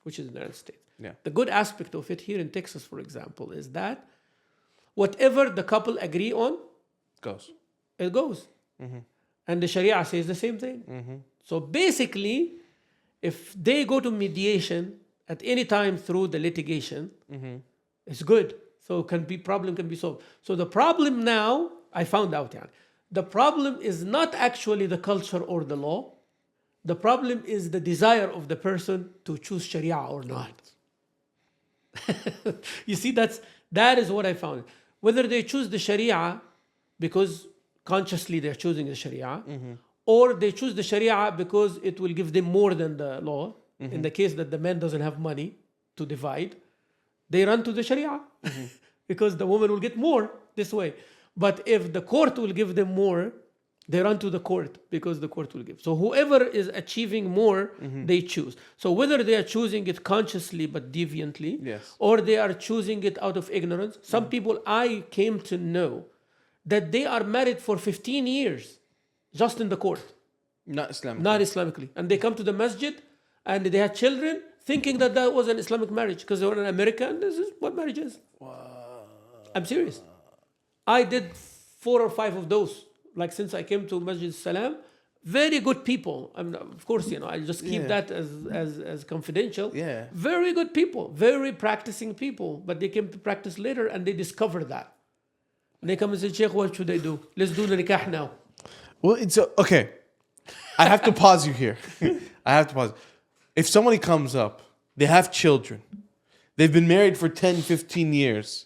which is the United States. Yeah. The good aspect of it here in Texas, for example, is that whatever the couple agree on, it goes. And the Sharia says the same thing. So basically, if they go to mediation at any time through the litigation, it's good. So problem can be solved. So the problem now, I found out, the problem is not actually the culture or the law. The problem is the desire of the person to choose Sharia or not. You see, that is what I found. Whether they choose the Sharia because consciously they're choosing the Sharia, or they choose the Sharia because it will give them more than the law. In the case that the man doesn't have money to divide, they run to the Sharia because the woman will get more this way. But if the court will give them more, they run to the court because the court will give. So whoever is achieving more, they choose. So whether they are choosing it consciously but deviantly, or they are choosing it out of ignorance. Some people I came to know that they are married for 15 years just in the court. Not Islamically. Not Islamically. And they come to the masjid and they had children thinking that was an Islamic marriage because they were in America and this is what marriage is. Wow. I'm serious. I did 4 or 5 of those. Like since I came to Masjid Salam, very good people. I mean, of course, I just keep that as confidential. Yeah. Very good people, very practicing people. But they came to practice later and they discovered that. And they come and say, Sheikh, what should they do? Let's do the nikah now. Well, it's okay. I have to pause you here. I have to pause. If somebody comes up, they have children, they've been married for 10, 15 years,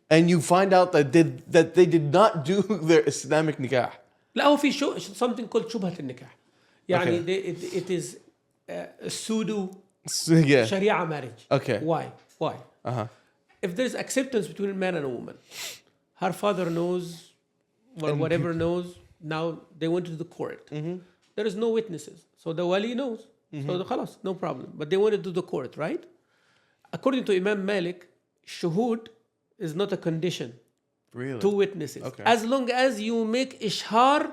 and you find out that they did not do their Islamic nikah. لا هو في something called شبهة النكاح. يعني it is a pseudo Sharia marriage. Okay. Why? If there is acceptance between a man and a woman, her father knows, or whatever knows, now they went to the court. There is no witnesses. So the wali knows. So khalas, no problem. But they went to the court, right? According to Imam Malik, shuhud is not a condition. Really? 2 witnesses. Okay. As long as you make ishhar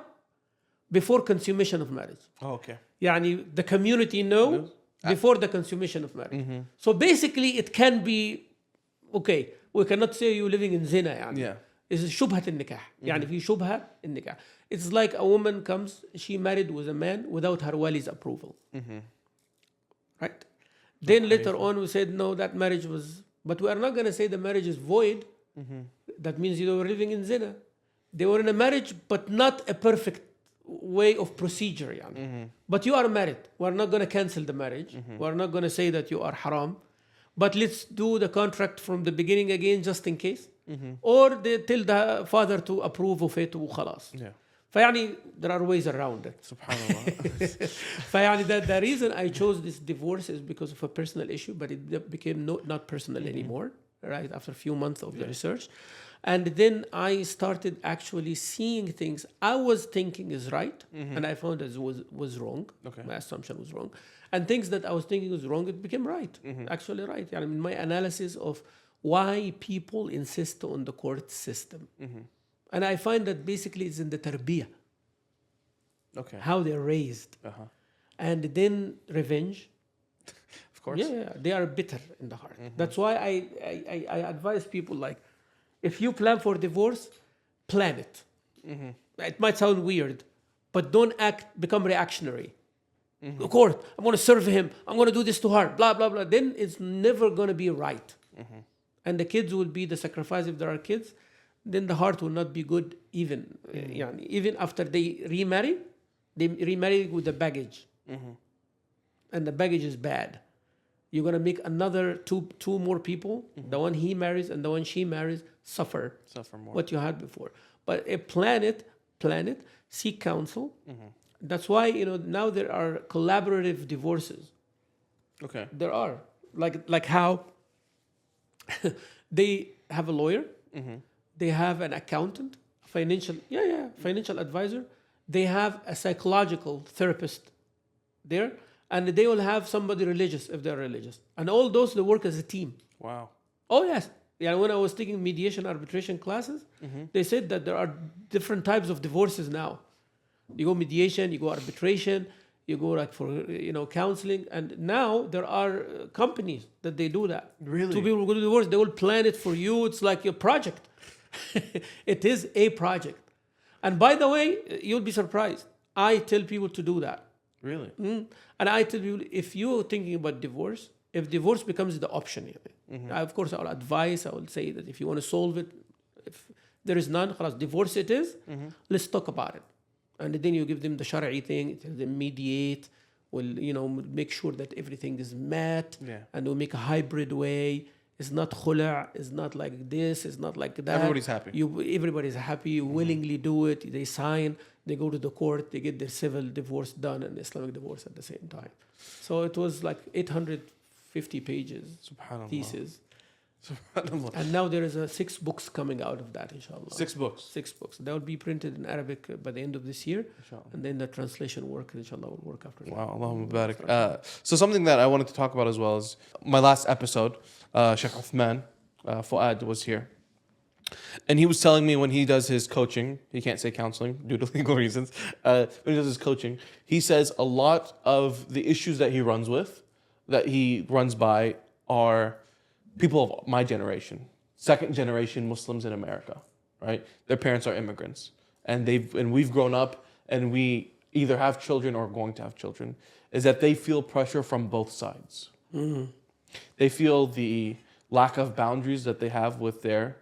before consummation of marriage. Oh, okay. Yani the community knows before the consummation of marriage. So basically it can be, okay, we cannot say you living in zina. Yani. Yeah. It's shubhat al-nikah. Yani fi shubha al-nikah. It's like a woman comes, she married with a man without her wali's approval. Right? Then later on we said, no, that marriage was, but we are not going to say the marriage is void. That means you were living in zina. They were in a marriage, but not a perfect way of procedure. Yani. But you are married. We're not going to cancel the marriage. We're not going to say that you are haram. But let's do the contract from the beginning again, just in case. Or they tell the father to approve of it وخلاص. Yeah. فيعني there are ways around it. Subhanallah. فيعني the reason I chose this divorce is because of a personal issue, but it became not personal anymore, right? After a few months of the research. And then I started actually seeing things I was thinking is right, and I found it was wrong. Okay. My assumption was wrong. And things that I was thinking was wrong, it became right, actually right. I mean, my analysis of why people insist on the court system. And I find that basically it's in the tarbiyah. Okay. How they're raised. And then revenge. Of course. Yeah, they are bitter in the heart. That's why I advise people, like, if you plan for divorce, plan it. It might sound weird, but don't become reactionary. The court, I'm going to serve him. I'm going to do this to her. Blah, blah, blah. Then it's never going to be right. And the kids will be the sacrifice if there are kids. Then the heart will not be good even. Even after they remarry with the baggage. And the baggage is bad. You're going to make another two more people, the one he marries and the one she marries, suffer more. What you had before. But plan it, seek counsel. That's why, now there are collaborative divorces. Okay. There are. Like how they have a lawyer, they have an accountant, financial advisor, they have a psychological therapist there, and they will have somebody religious if they're religious. And all those, they work as a team. Wow. Oh, yes. Yeah, when I was taking mediation arbitration classes, they said that there are different types of divorces now. You go mediation, you go arbitration, you go like for counseling, and now there are companies that they do that. Really? Two people go to divorce, they will plan it for you. It's like a project. It is a project. And by the way, you'll be surprised. I tell people to do that. Really? And I tell people, if you're thinking about divorce, if divorce becomes the option, of course, I'll advise, I will say that if you want to solve it, if there is none, خلاص, divorce it is, let's talk about it. And then you give them the shari'i thing, tell them mediate, will make sure that everything is met, and we'll make a hybrid way. It's not khula', it's not like this, it's not like that. Everybody's happy. Everybody's happy, you willingly do it, they sign, they go to the court, they get their civil divorce done and Islamic divorce at the same time. So it was like 850 pages, Subhanallah. thesis. Subhanallah. And now there is 6 books coming out of that, inshallah. 6 books. 6 books. They will be printed in Arabic by the end of this year. Inshallah. And then the translation work, inshallah, will work after that. Wow, Allahumma barak. So something that I wanted to talk about as well is my last episode, Sheikh Uthman Fuad was here. And he was telling me when he does his coaching, he can't say counseling due to legal reasons, when he does his coaching, he says a lot of the issues that he runs by are people of my generation, second generation Muslims in America, right? Their parents are immigrants, and we've grown up, and we either have children or are going to have children, is that they feel pressure from both sides. They feel the lack of boundaries that they have with their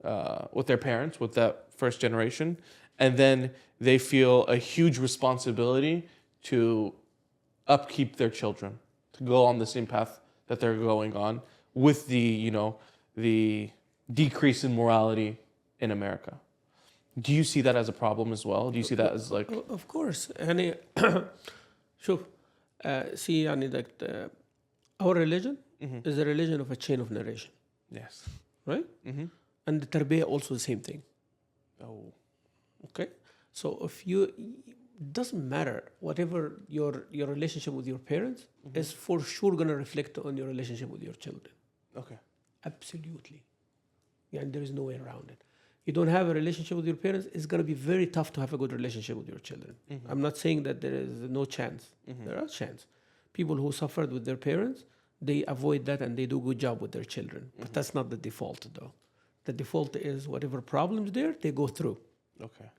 parents, with that first generation, and then they feel a huge responsibility to upkeep their children, to go on the same path that they're going on, with the decrease in morality in America. Do you see that as a problem as well? Do you see that as like... Of course. يعني شوف, see, that our religion is a religion of a chain of narration. Yes. Right? And the tarbiyah also the same thing. Oh. Okay? So if it doesn't matter, whatever your relationship with your parents is for sure going to reflect on your relationship with your children. Okay. Absolutely. And there is no way around it. You don't have a relationship with your parents, it's going to be very tough to have a good relationship with your children. I'm not saying that there is no chance. There are chance. People who suffered with their parents, they avoid that and they do a good job with their children. But that's not the default, though. The default is whatever problems there, they go through. Okay.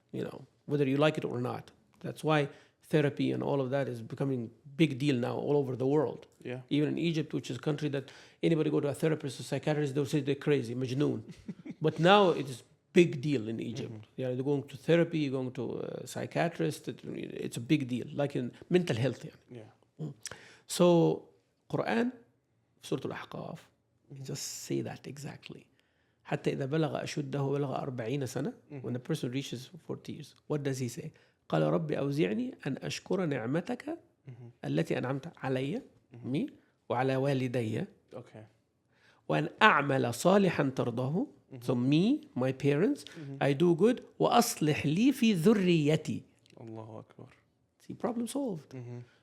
Whether you like it or not. That's why therapy and all of that is becoming big deal now all over the world. Yeah. Even in Egypt, which is a country that anybody go to a therapist or psychiatrist, they'll say they're crazy, majnoon. But now it is big deal in Egypt. They're going to therapy, you're going to a psychiatrist. It's a big deal, like in mental health. Yeah. So, Qur'an, Surah Al-Ahqaf, just say that exactly. حتى إذا بلغ أشده وبلغ 40 سنة, when a person reaches 40 years, what does he say? قال رب أوزعني أن أشكر نعمتك التي أنعمت علي me وعلى والدي وأن أعمل صالحا ترضاه. So me, my parents, I do good. وأصلح لي في ذريتي. Allahu Akbar. See, problem solved.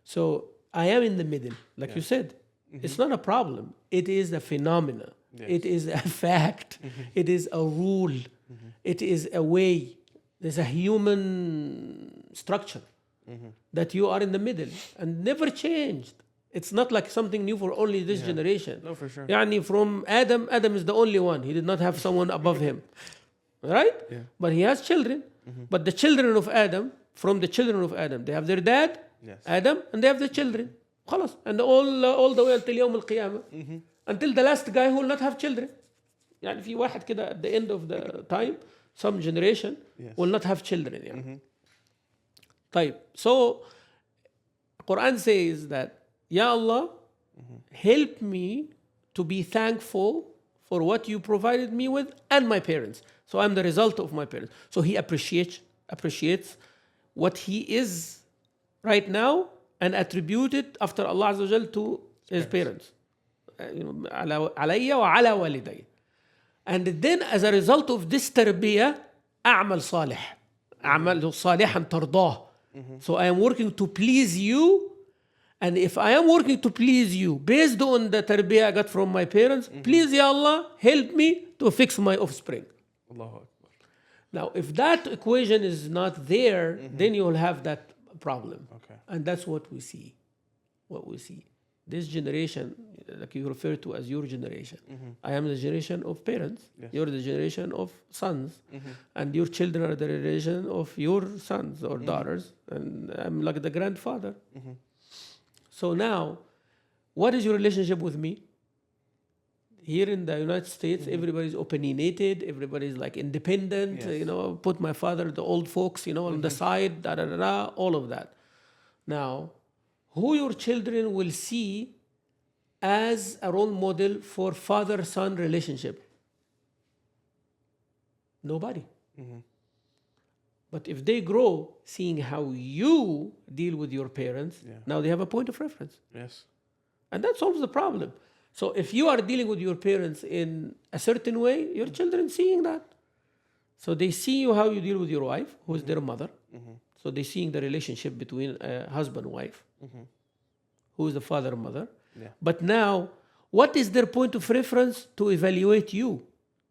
So I am in the middle, like you said. It's not a problem. It is a phenomena. Yes. It is a fact. It is a rule. It is a way. There's a human structure that you are in the middle and never changed. It's not like something new for only this generation. No, for sure. Yani from Adam is the only one. He did not have someone above him. Right? Yeah. But he has children. But the children of Adam, from the children of Adam, they have their dad, Adam, and they have their children. خلاص. And all the way until يوم القيامة. Until the last guy who will not have children. يعني في واحد كده at the end of the time, some generation will not have children. يعني. طيب. So, Quran says that, Ya Allah, help me to be thankful for what you provided me with and my parents. So I'm the result of my parents. So he appreciates what he is right now and attribute it after Allah Azza wa Jal to his parents. علي وعلى والدي. And then as a result of this tarbiyah, أعمل صالح. أعمل صالحا ترضاه. So I am working to please you, and if I am working to please you based on the tarbiyah I got from my parents, please Ya Allah help me to fix my offspring. Allahu Akbar. Now if that equation is not there, then you will have that problem. Okay. And that's what we see. This generation, like you refer to as your generation. I am the generation of parents. Yes. You're the generation of sons. And your children are the generation of your sons or daughters. And I'm like the grandfather. So now, what is your relationship with me? Here in the United States, everybody's opinionated, everybody's like independent, Yes. Put my father, the old folks, on the side, all of that. Now, who your children will see as a role model for father-son relationship? Nobody. But if they grow seeing how you deal with your parents, now they have a point of reference. Yes. And that solves the problem. So if you are dealing with your parents in a certain way, your children seeing that. So they see you how you deal with your wife, who is their mother. So they seeing the relationship between husband and wife, who is the father and mother. Yeah. But now, what is their point of reference to evaluate you?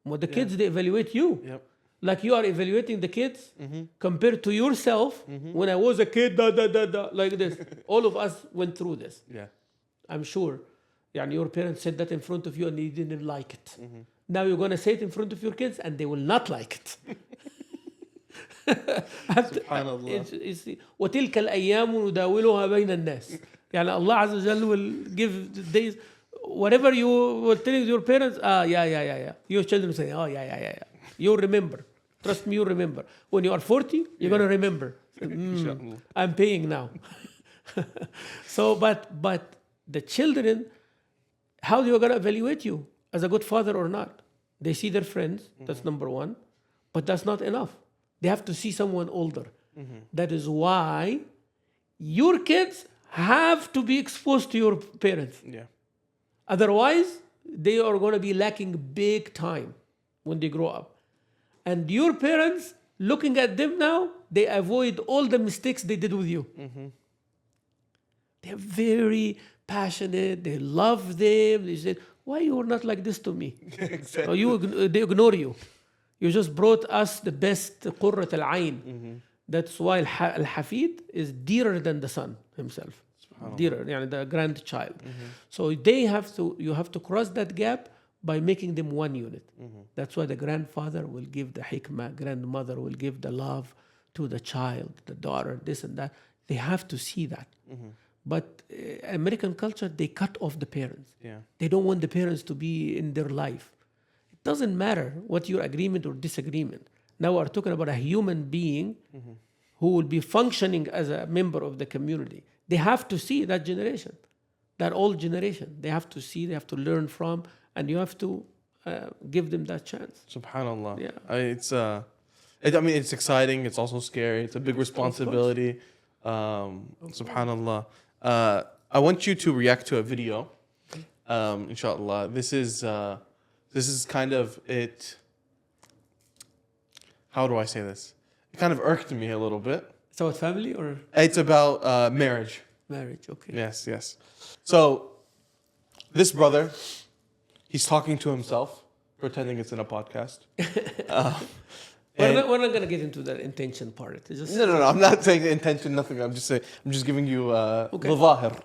Well, the kids, they evaluate you. Yep. Like you are evaluating the kids compared to yourself. When I was a kid, like this. All of us went through this. Yeah. I'm sure. Your parents said that in front of you and you didn't like it. Now you're going to say it in front of your kids and they will not like it. Subhanallah. وتلك الأيام نداولها بين الناس. Allah Azza wa Jalla will give the days, whatever you were telling your parents, yeah. Your children say, yeah. You'll remember. Trust me, you'll remember. When you are 40, you're going to remember. I'm paying now. So, but the children, how they are going to evaluate you as a good father or not? They see their friends, that's number one, but that's not enough. They have to see someone older. That is why your kids have to be exposed to your parents. Yeah. Otherwise, they are going to be lacking big time when they grow up. And your parents, looking at them now, they avoid all the mistakes they did with you. They're very passionate. They love them. They said, why you are not like this to me? Exactly. Or they ignore you. You just brought us the best Qur'at al-Ain. That's why al-Hafid is dearer than the son himself. Dearer, the grandchild. So you have to cross that gap by making them one unit. That's why the grandfather will give the hikmah, grandmother will give the love to the child, the daughter, this and that. They have to see that. But American culture, they cut off the parents. Yeah. They don't want the parents to be in their life. It doesn't matter what your agreement or disagreement. Now we're talking about a human being who will be functioning as a member of the community. They have to see that generation, that old generation. They have to see, they have to learn from, and you have to give them that chance. Subhanallah. Yeah. It's exciting. It's also scary. It's a big responsibility. Subhanallah. I want you to react to a video. Inshallah. This is kind of it. How do I say this? It kind of irked me a little bit. So it's family or? It's about marriage. Marriage, okay. Yes. So this brother, he's talking to himself, pretending it's in a podcast. We're not going to get into that intention part. It's just No. I'm not saying intention, nothing. I'm just giving you the zahir,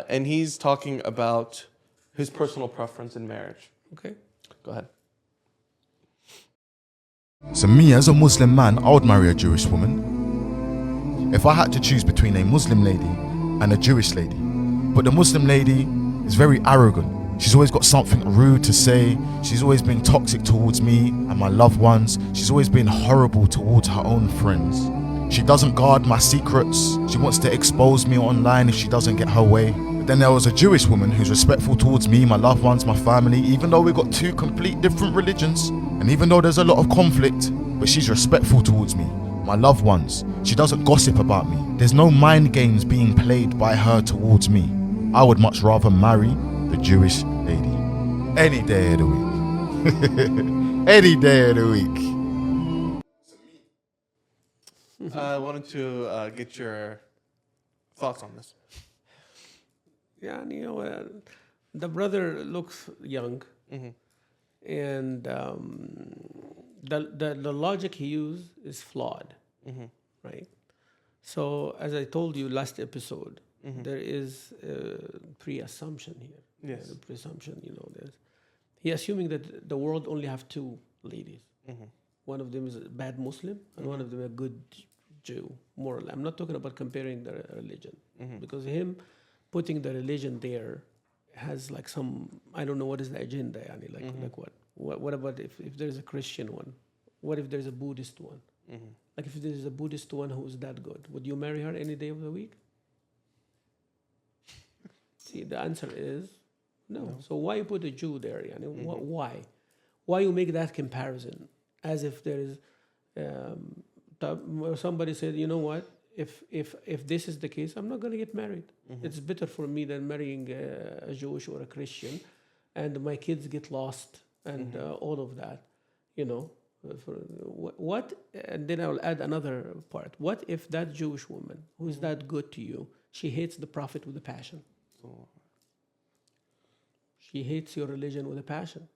and he's talking about his personal preference in marriage. Okay. Go ahead. So me, as a Muslim man, I would marry a Jewish woman. If I had to choose between a Muslim lady and a Jewish lady. But the Muslim lady is very arrogant. She's always got something rude to say. She's always been toxic towards me and my loved ones. She's always been horrible towards her own friends. She doesn't guard my secrets. She wants to expose me online if she doesn't get her way. But then there was a Jewish woman who's respectful towards me, my loved ones, my family, even though we've got two complete different religions. And even though there's a lot of conflict, but she's respectful towards me, my loved ones. She doesn't gossip about me. There's no mind games being played by her towards me. I would much rather marry the Jewish lady. Any day of the week. Any day of the week. I wanted to get your thoughts on this. Yeah, and the brother looks young, and the logic he used is flawed, right? So as I told you last episode, there is a pre-assumption here. Yes. The presumption, he assuming that the world only have two ladies. One of them is a bad Muslim, and one of them a good Jew, moral. I'm not talking about comparing the religion, because him putting the religion there has like some, I don't know what is the agenda, like what? What about if there's a Christian one? What if there's a Buddhist one? Like if there's a Buddhist one who is that good, would you marry her any day of the week? See, the answer is no. So why you put a Jew there? Why? Why you make that comparison? As if there is, somebody said, you know what? If this is the case, I'm not going to get married. It's better for me than marrying a Jewish or a Christian, and my kids get lost and all of that. What? And then I will add another part. What if that Jewish woman, who is that good to you, she hates the Prophet with a passion? She hates your religion with a passion.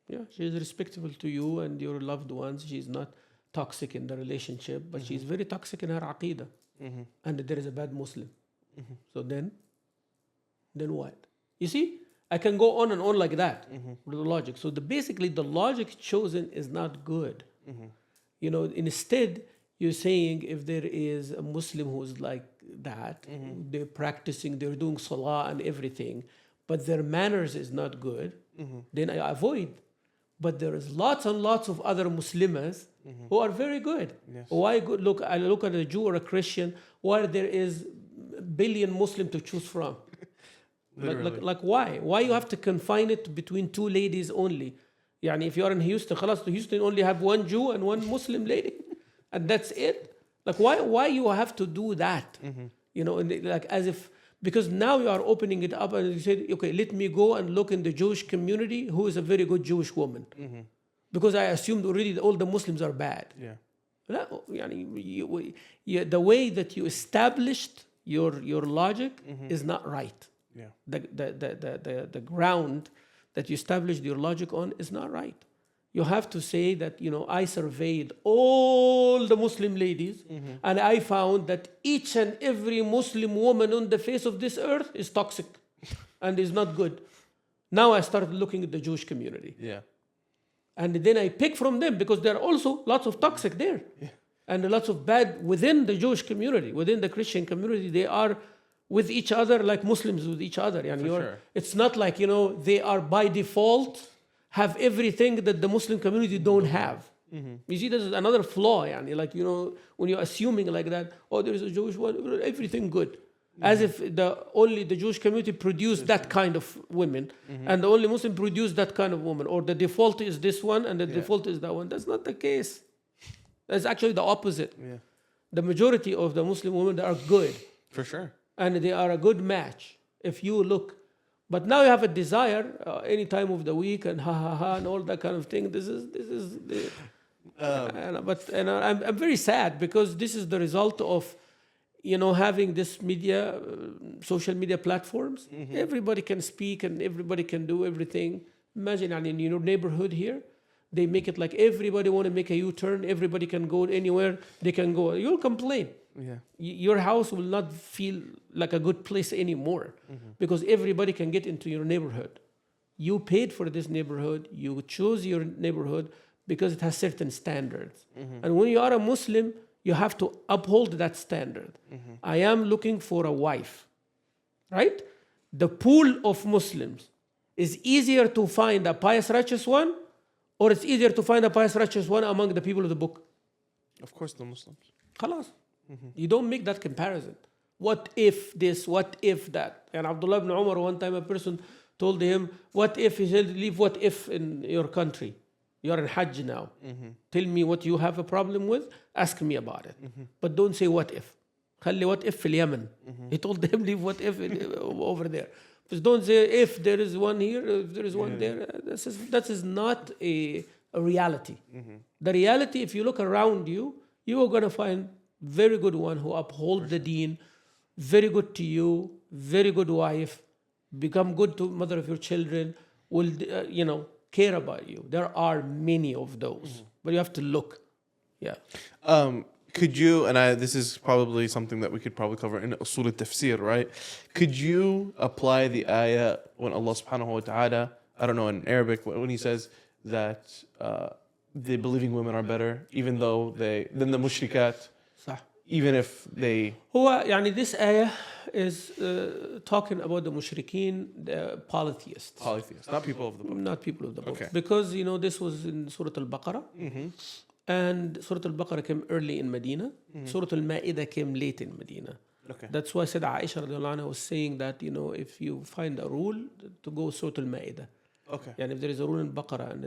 Yeah, she is respectful to you and your loved ones. She is not toxic in the relationship, but she is very toxic in her aqidah. And there is a bad Muslim. So then what? You see, I can go on and on like that with the logic. So basically the logic chosen is not good. Instead, you're saying if there is a Muslim who's like that, they're practicing, they're doing salah and everything, but their manners is not good, then I avoid. But there is lots and lots of other Muslims who are very good. Yes. Why good? I look at a Jew or a Christian, why there is a billion Muslim to choose from. like why? Why you have to confine it between two ladies only? If you are in Houston, Houston only have one Jew and one Muslim lady, and that's it. Like why you have to do that? Like as if. Because now you are opening it up and you say, okay, let me go and look in the Jewish community who is a very good Jewish woman. Because I assumed already that all the Muslims are bad. The way that you established your logic is not right. The ground that you established your logic on is not right. You have to say that, I surveyed all the Muslim ladies and I found that each and every Muslim woman on the face of this earth is toxic and is not good. Now I started looking at the Jewish community. And then I pick from them because there are also lots of toxic there. And lots of bad within the Jewish community, within the Christian community. They are with each other like Muslims with each other. Sure. It's not like, they are by default have everything that the Muslim community don't have. You see, this is another flaw. When you're assuming like that, there is a Jewish one, everything good. As if only the Jewish community produced that kind of women, and the only Muslim produced that kind of woman, or the default is this one and the default is that one. That's not the case. That's actually the opposite. The majority of the Muslim women are good. For sure. And they are a good match if you look. But now you have a desire any time of the week and and all that kind of thing. I'm very sad because this is the result of having this media, social media platforms. Everybody can speak and everybody can do everything. Imagine in your neighborhood here, they make it like everybody want to make a U-turn. Everybody can go anywhere they can go. You'll complain. Your house will not feel like a good place anymore because everybody can get into your neighborhood. You paid for this neighborhood. You chose your neighborhood because it has certain standards. And when you are a Muslim, you have to uphold that standard. I am looking for a wife, right? The pool of Muslims is easier to find a pious, righteous one, or it's easier to find a pious, righteous one among the people of the book? Of course, the Muslims. Khalas. You don't make that comparison. What if this? What if that? And Abdullah ibn Umar, one time a person told him, what if? He said, leave what if in your country. You're in Hajj now. Tell me what you have a problem with. Ask me about it. But don't say what if. خلي what if في Yemen. He told them, leave what if over there. But don't say if there is one here, if there is one there. That is not a reality. The reality, if you look around you, you are going to find very good one who uphold the deen, very good to you, very good wife, become good to mother of your children, will, care about you. There are many of those, but you have to look. Yeah. Could you, this is probably something that we could probably cover in Usul al-Tafsir, right? Could you apply the ayah when Allah subhanahu wa ta'ala, I don't know in Arabic, when he says that the believing women are better, even though than the mushrikat, صح. even if they... this ayah is talking about the mushrikeen, the polytheists. Polytheists, not people of the book. Not people of the book. Okay. Because, this was in Surah Al-Baqarah. And Surah Al-Baqarah came early in Medina. Surah Al-Ma'idah came late in Medina. Okay. That's why Sayyida Aisha radiallahu anha was saying that, if you find a rule, to go Surah Al-Ma'idah. Okay. And if there is a rule in Baqarah and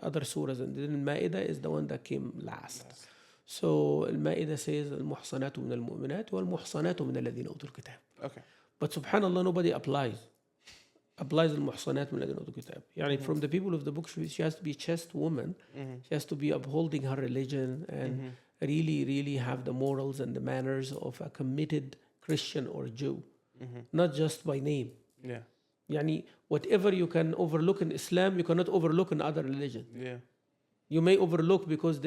other surahs, and then Ma'idah is the one that came last. So Al-Ma'idah says Al-Muhsanatu min al-Mu'minat wal-Muhsanatu min alladhina utul kitab. Okay. But subhanallah, nobody applies Al-Muhsanat min alladhina utul kitab. From the people of the book, she has to be a chaste woman. She has to be upholding her religion and really, really have the morals and the manners of a committed Christian or Jew, not just by name. Yeah. Whatever you can overlook in Islam, you cannot overlook in other religion. Yeah. You may overlook because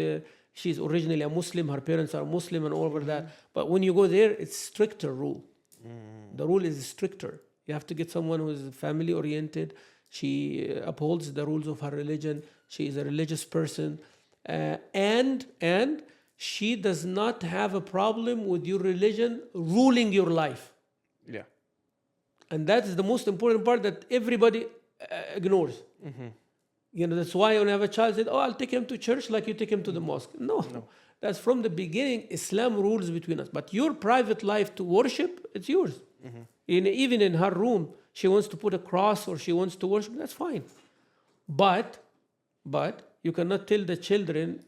she's originally a Muslim, her parents are Muslim and all over that. But when you go there, it's stricter rule. The rule is stricter. You have to get someone who is family oriented. She upholds the rules of her religion. She is a religious person. And she does not have a problem with your religion ruling your life. Yeah. And that is the most important part that everybody ignores. That's why when I have a child, said, I'll take him to church like you take him to the mosque. No. That's from the beginning, Islam rules between us. But your private life to worship, it's yours. Even in her room, she wants to put a cross or she wants to worship, that's fine. But you cannot tell the children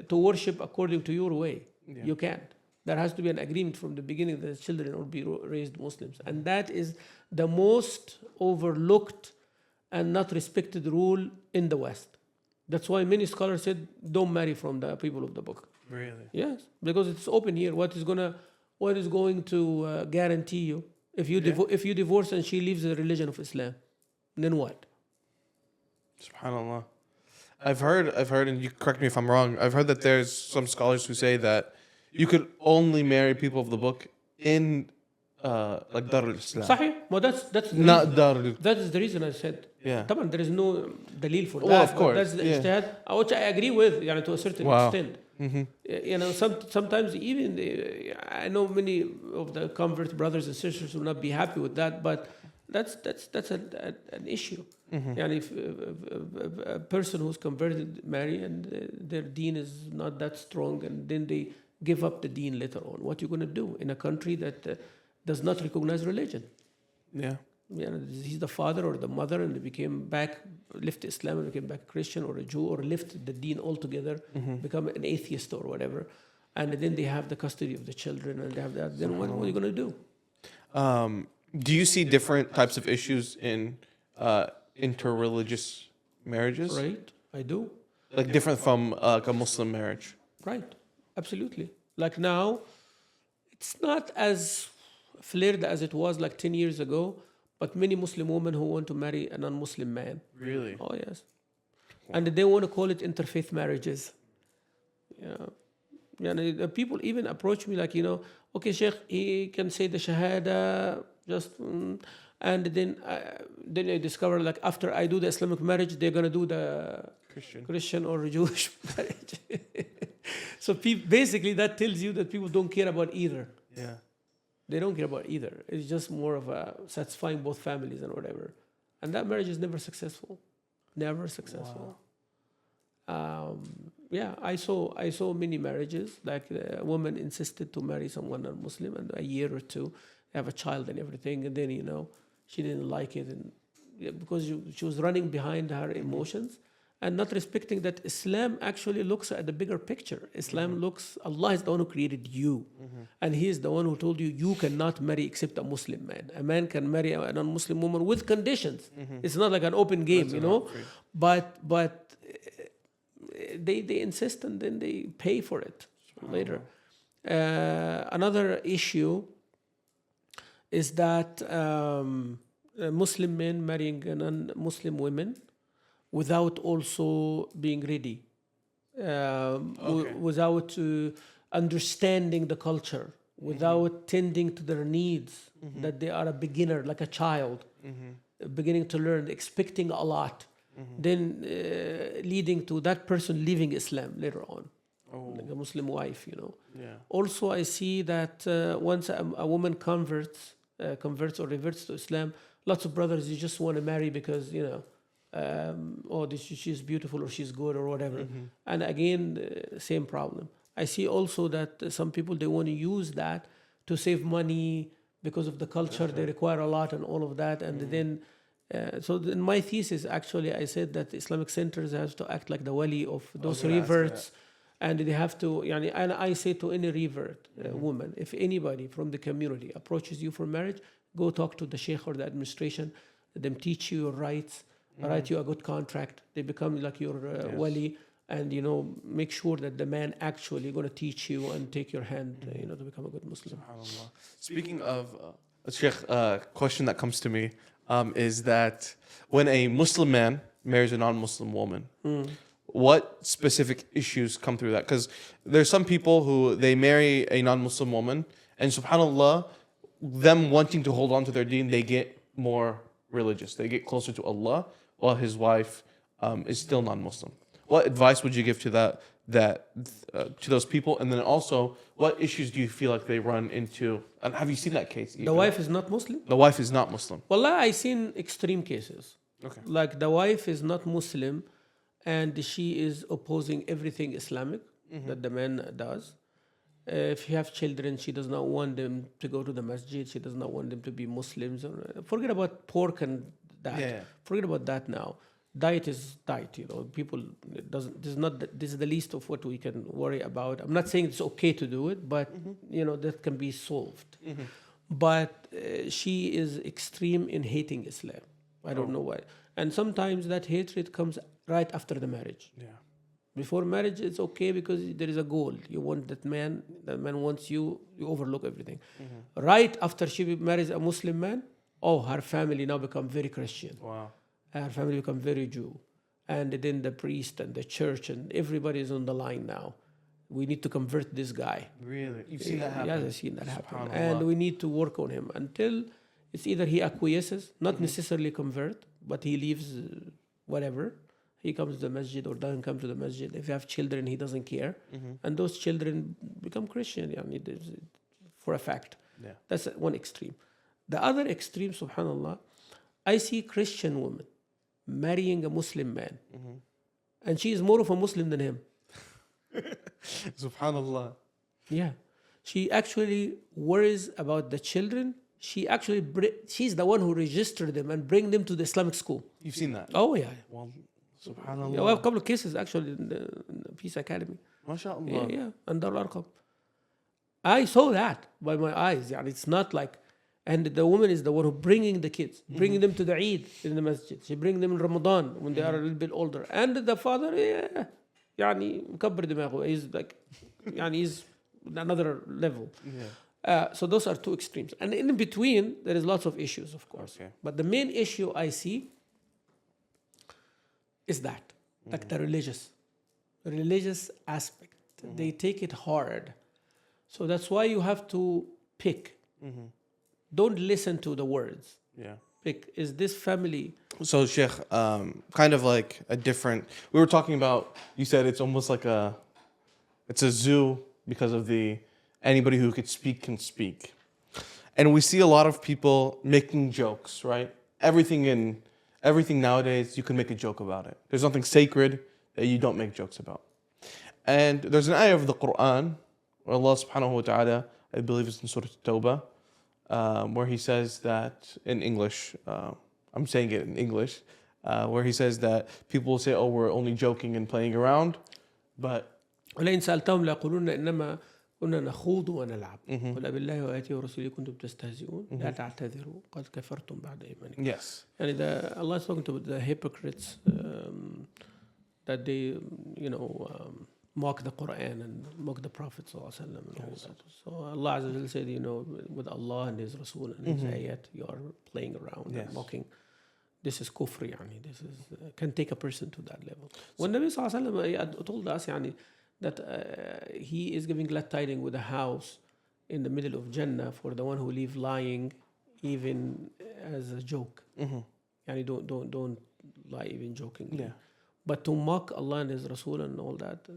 to worship according to your way. Yeah. You can't. There has to be an agreement from the beginning that the children will be raised Muslims. And that is the most overlooked and not respected rule in the West. That's why many scholars said, don't marry from the people of the book. Really? Yes, because it's open here. What is going to guarantee you? If you divorce and she leaves the religion of Islam, then what? SubhanAllah. I've heard, and you correct me if I'm wrong, I've heard that there's some scholars who say that you could only marry people of the book in like Dar al-Islam. Sahih. Well, that's not Dar. That is the reason I said. Yeah. Taban, there is no dalil for that. Well, of course. That's the ijtihad, which I agree with, to a certain extent. Sometimes even I know many of the convert brothers and sisters will not be happy with that, but that's an issue. If a person who's converted marry and their deen is not that strong, and then they give up the deen later on, what you're going to do in a country that does not recognize religion? Yeah. He's the father or the mother, and they left Islam and became back Christian or a Jew, or left the deen altogether, become an atheist or whatever, and then they have the custody of the children and they have that. Then what are you going to do? Do you see different types of issues in interreligious marriages? Right, I do. Like different from a Muslim marriage? Right, absolutely. Like now, it's not as flared as it was like 10 years ago, but many Muslim women who want to marry a non-Muslim man. Really? Oh, yes. And they want to call it interfaith marriages. People even approach me like, okay, Sheikh, he can say the Shahada, and then I discover like after I do the Islamic marriage, they're going to do the Christian or Jewish marriage. So basically that tells you that people don't care about either. Yeah. They don't care about either. It's just more of a satisfying both families and whatever. And that marriage is never successful. Never successful. Wow. I saw many marriages. Like a woman insisted to marry someone non-Muslim, and a year or two, they have a child and everything. And then, she didn't like it. And because she was running behind her emotions and not respecting that Islam actually looks at the bigger picture. Islam looks, Allah is the one who created you. And He is the one who told you cannot marry except a Muslim man. A man can marry a non-Muslim woman with conditions. It's not like an open game, But they insist and then they pay for it later. Another issue is that Muslim men marrying non-Muslim women without also being ready, without understanding the culture, without tending to their needs, that they are a beginner, like a child, beginning to learn, expecting a lot, then leading to that person leaving Islam later on, like a Muslim wife, you know. Yeah. Also, I see that once a woman converts or reverts to Islam, lots of brothers, you just want to marry because, you know, she's beautiful or she's good or whatever. And again, same problem. I see also that some people, they want to use that to save money because of the culture. They require a lot and all of that. And then, so in my thesis, actually, I said that Islamic centers have to act like the wali of those reverts. And they have to, and I say to any revert woman, if anybody from the community approaches you for marriage, go talk to the sheikh or the administration, let them teach you your rights, write you a good contract. They become like your wali, and, you know, make sure that the man actually going to teach you and take your hand, you know, to become a good Muslim. SubhanAllah. Speaking of, Sheikh, question that comes to me is that when a Muslim man marries a non-Muslim woman, what specific issues come through that? Because there's some people who they marry a non-Muslim woman, and subhanAllah, them wanting to hold on to their deen, they get more religious. They get closer to Allah, while his wife is still non-Muslim. What advice would you give to to those people? And then also, what issues do you feel like they run into? And have you seen that case? The wife is not Muslim? The wife is not Muslim. Wallah, I seen extreme cases. Okay. Like the wife is not Muslim, and she is opposing everything Islamic that the man does. If you have children, she does not want them to go to the masjid. She does not want them to be Muslims. Forget about pork and that. Yeah. Forget about that now. Diet is diet. You know, people this is the least of what we can worry about. I'm not saying it's okay to do it, but you know, that can be solved. But she is extreme in hating Islam. I don't know why. And sometimes that hatred comes right after the marriage. Yeah. Before marriage, it's okay because there is a goal. You want that man wants you, you overlook everything. Right after she marries a Muslim man, her family now become very Christian. Wow. Her family become very Jew. And then the priest and the church and everybody is on the line now. We need to convert this guy. Really? You've seen that happen? Yes, I've seen that happen. SubhanAllah. And we need to work on him until it's either he acquiesces, not necessarily convert, but he leaves whatever. He comes to the masjid or doesn't come to the masjid. If you have children, he doesn't care. And those children become Christian, for a fact. Yeah. That's one extreme. The other extreme, subhanAllah, I see Christian women marrying a Muslim man. And she is more of a Muslim than him. SubhanAllah. Yeah. She actually worries about the children. She's the one who registered them and bring them to the Islamic school. You've seen that? Oh, yeah. Well, SubhanAllah. Yeah, we have a couple of cases actually in the Peace Academy. MashaAllah. Yeah. And Dar al-Arqam. I saw that by my eyes. It's not like, and the woman is the one who bringing the kids, bringing them to the Eid in the masjid. She brings them in Ramadan when they are a little bit older. And the father, مكبر دماغه. He's like, he's another level. Yeah. So those are two extremes. And in between, there is lots of issues, of course. Okay. But the main issue I see is that, like the religious aspect. They take it hard. So that's why you have to pick. Don't listen to the words. Yeah. Pick. Is this family? So, Sheikh, kind of like a different. We were talking about. You said it's almost like it's a zoo because of anybody who could speak can speak, and we see a lot of people making jokes. Right? Everything nowadays you can make a joke about it. There's nothing sacred that you don't make jokes about. And there's an ayah of the Qur'an where Allah subhanahu wa ta'ala, I believe it's in Surah Tawbah, where he says that in English, I'm saying it in English, where he says that people will say, oh, we're only joking and playing around, but ولئن سألتهم ليقولون إنما كنا نخوض ونلعب قل أبالله وآياته ورسوله كنتم تستهزئون لا تعتذروا قد كفرتم بعد إيمانكم. Yes. Allah is talking to the hypocrites that they mock the Qur'an and mock the Prophet ﷺ and all that. So Allah Azza wa Jalla said, with Allah and His Rasul and His ayat, you are playing around and mocking. This is kufr, this is can take a person to that level. When Nabi ﷺ told us that he is giving glad tidings with a house in the middle of Jannah for the one who leave lying even as a joke. Don't lie even jokingly. Yeah. But to mock Allah and His Rasul and all that.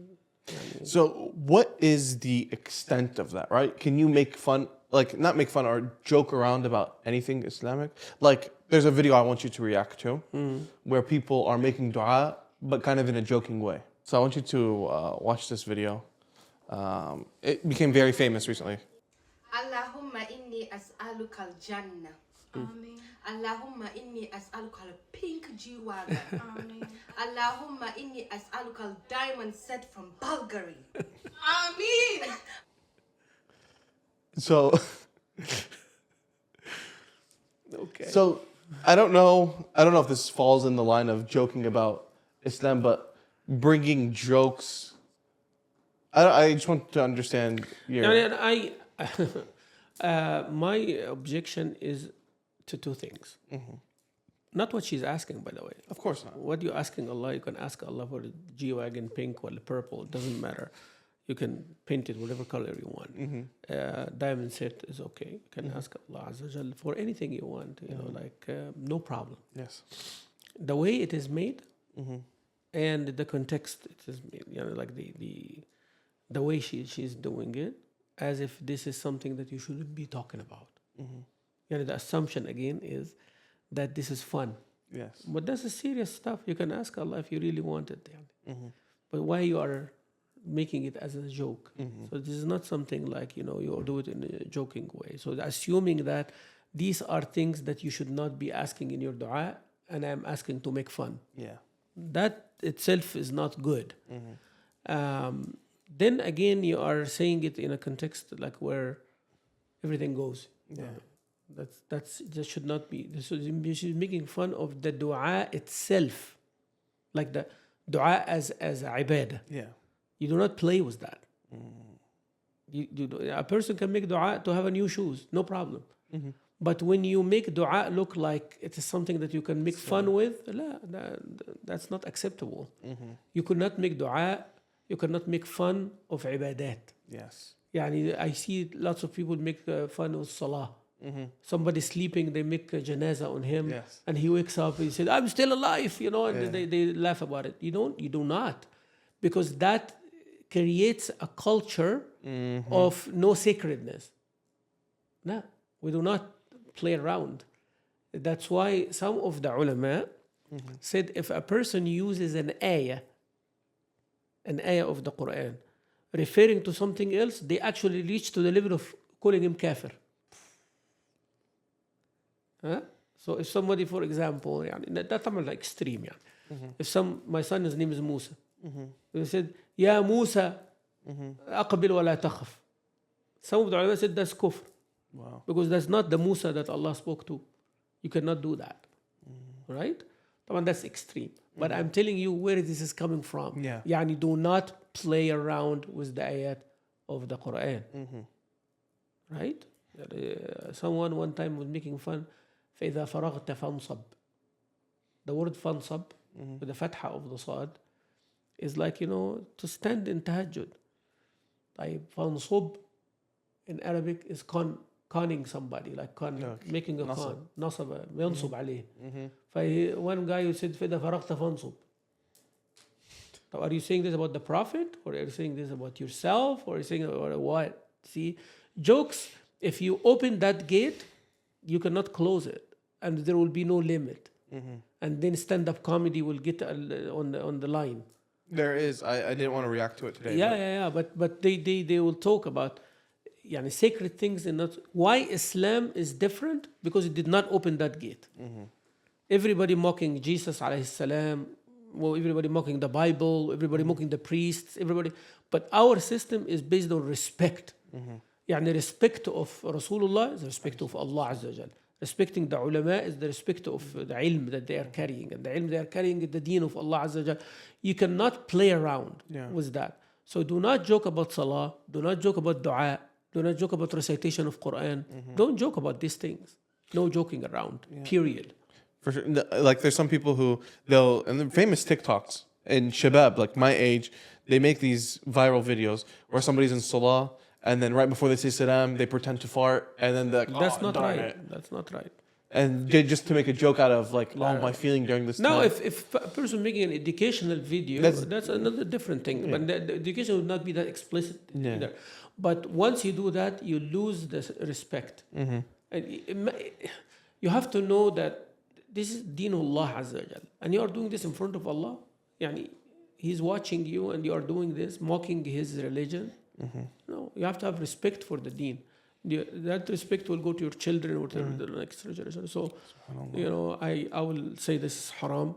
So what is the extent of that, right? Can you make fun, not make fun or joke around about anything Islamic? Like there's a video I want you to react to where people are making dua, but kind of in a joking way. So I want you to watch this video. It became very famous recently. Allahumma inni as'aluka al-jannah. Amen. Allahumma inni as'aluka al-pink G-Wagon. Amen. Allahumma inni as'aluka al-diamond set from Bulgari. Amen. So, okay. So I don't know if this falls in the line of joking about Islam, but bringing jokes. I just want to understand your. My objection is to two things. Not what she's asking, by the way. Of course not. What you're asking Allah, you can ask Allah for the G-Wagon pink or the purple. It doesn't matter. You can paint it whatever color you want. Diamond set is okay. You can ask Allah Azza wa Jal for anything you want. No problem. Yes. The way it is made and the context it is made, the way she's doing it, as if this is something that you shouldn't be talking about. The assumption again is that this is fun. Yes. But that's a serious stuff. You can ask Allah if you really want it. But why you are making it as a joke? So this is not something like, you do it in a joking way. So assuming that these are things that you should not be asking in your dua, and I'm asking to make fun. Yeah. That itself is not good. Then again, you are saying it in a context like where everything goes. Yeah. That should not be. She's making fun of the dua itself, like the dua as ibadah. Yeah. You do not play with that. A person can make dua to have a new shoes, no problem. But when you make dua look like it is something that you can make fun with, that's not acceptable. You could not make dua. You cannot make fun of ibadat. Yes. I see lots of people make fun of salah. Somebody sleeping, they make a janaza on him, and he wakes up and he says, "I'm still alive," and they laugh about it. You do not, because that creates a culture of no sacredness. No, we do not play around. That's why some of the ulama said if a person uses an ayah of the Qur'an, referring to something else, they actually reach to the level of calling him kafir. So if somebody, for example, that's like extreme. If my son's name is Musa, they said, "Ya Musa, aqbil wa la takhaf." Some of the ulama said that's kufr. Wow. Because that's not the Musa that Allah spoke to. You cannot do that. Right? That's extreme. But I'm telling you where this is coming from. Do not play around with the ayat of the Qur'an. Right? Someone one time was making fun. فَإِذَا فَرَغْتَ فَانْصَبْ. The word fansab, with the fatha of the sad, is like, to stand in tahajjud. Fansub in Arabic is conning somebody, like making a con. Nasaba, yansub alayh. One guy who said, فَإِذَا فَرَغْتَ فَانْصُبْ. Are you saying this about the Prophet? Or are you saying this about yourself? Or are you saying about what? See, jokes, if you open that gate, you cannot close it. And there will be no limit. And then stand-up comedy will get on the line. There is. I didn't want to react to it today. But they will talk about sacred things and not why Islam is different, because it did not open that gate. Everybody mocking Jesus alayhi salam, everybody mocking the Bible, everybody mocking the priests, everybody. But our system is based on respect. Respect of Rasulullah is respect of Allah Azza wa Jal. Respecting the ulama is the respect of the ilm that they are carrying. And the ilm they are carrying is the deen of Allah Azza wa Jal. You cannot play around with that. So do not joke about salah. Do not joke about dua. Do not joke about recitation of Qur'an. Don't joke about these things. No joking around, period. For sure. Like there's some people who and the famous TikToks in Shabab, like my age, they make these viral videos where somebody's in salah and then right before they say salam, they pretend to fart and then That's not right. That's not right. And just to make a joke out of like, my feeling during this now, time. if a person making an educational video, that's another different thing. But the education would not be that explicit either. But once you do that, you lose the respect. And you have to know that this is Deenullah Azza wa Jal. And you are doing this in front of Allah. Yani, He's watching you and you are doing this, mocking His religion. No, you have to have respect for the deen. That respect will go to your children or to the next generation. So, I will say this is haram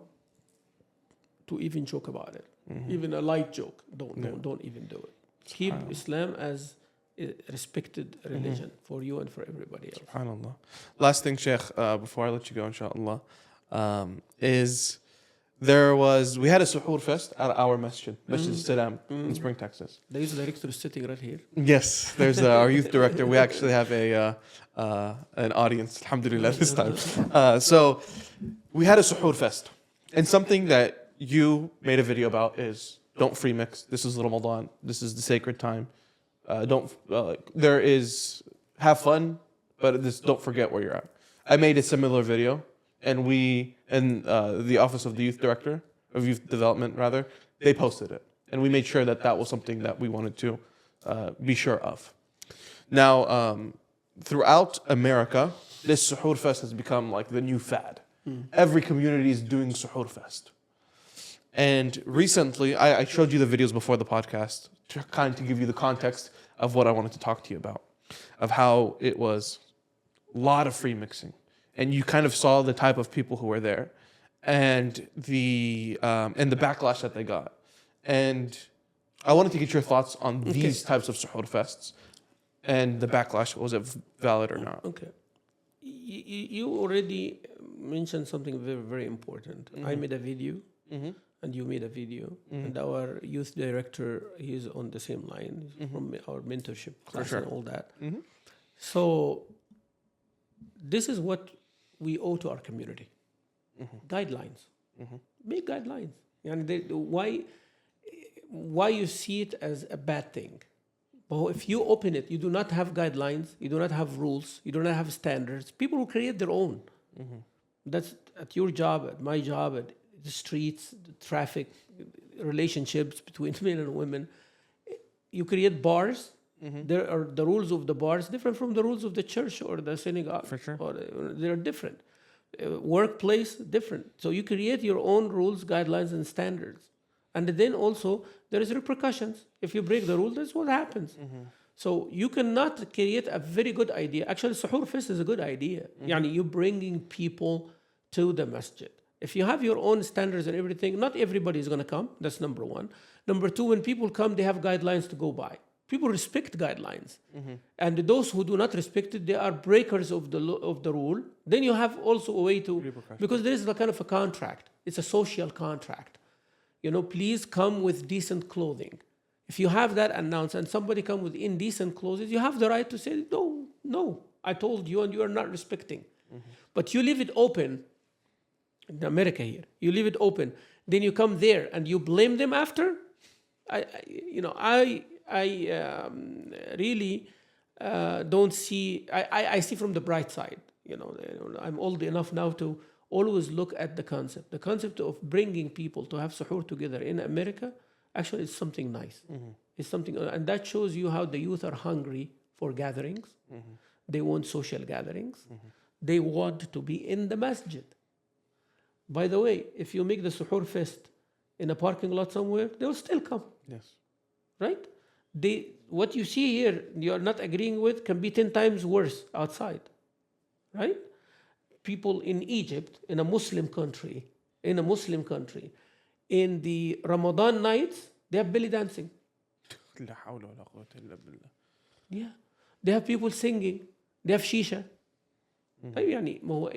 to even joke about it. Even a light joke, don't even do it. Keep Islam as a respected religion for you and for everybody else. SubhanAllah. Last thing, Sheikh, before I let you go, inshallah, is we had a suhoor fest at our masjid Salam in Spring, Texas. The youth director is sitting right here. Yes, there's our youth director. We actually have an audience, alhamdulillah, this time. So we had a suhoor fest. And something that you made a video about is don't free mix. This is Ramadan. This is the sacred time. Have fun, but don't forget where you're at. I made a similar video. And the office of the youth director, of youth development rather, they posted it. And we made sure that was something that we wanted to be sure of. Now, throughout America, this Suhoor Fest has become like the new fad. Every community is doing Suhoor Fest. And recently, I showed you the videos before the podcast to give you the context of what I wanted to talk to you about, of how it was a lot of free mixing. And you kind of saw the type of people who were there, and the backlash that they got. And I wanted to get your thoughts on these types of suhoor fests and the backlash. Was it valid or not? Okay. You already mentioned something very, very important. I made a video, and you made a video, and our youth director, he's on the same line from our mentorship class and all that. So this is what we owe to our community. Guidelines. Make guidelines. And why you see it as a bad thing? But if you open it, you do not have guidelines, you do not have rules, you do not have standards. People will create their own. That's at your job, at my job, at the streets, the traffic, relationships between men and women. You create bars. There are the rules of the bars different from the rules of the church or the synagogue. For sure. Or they're different. Workplace, different. So you create your own rules, guidelines, and standards. And then also, there is repercussions. If you break the rule, that's what happens. So you cannot create a very good idea. Actually, Suhoor Fest is a good idea. Yani you're bringing people to the masjid. If you have your own standards and everything, not everybody is going to come. That's number one. Number two, when people come, they have guidelines to go by. People respect guidelines. And those who do not respect it, they are breakers of the rule. Then you have also a way to, because there is a kind of a contract. It's a social contract. Please come with decent clothing. If you have that announced and somebody come with indecent clothes, you have the right to say, no, I told you and you are not respecting. But you leave it open, in America here, you leave it open. Then you come there and you blame them after. I really don't see. I see from the bright side. I'm old enough now to always look at the concept. The concept of bringing people to have suhoor together in America actually is something nice. It's something, and that shows you how the youth are hungry for gatherings. They want social gatherings. They want to be in the masjid. By the way, if you make the suhoor fest in a parking lot somewhere, they will still come. Yes. Right? What you see here, you are not agreeing with, can be 10 times worse outside. Right? People in Egypt, in a Muslim country, in the Ramadan nights, they have belly dancing. Yeah. They have people singing. They have shisha. طيب يعني ما هو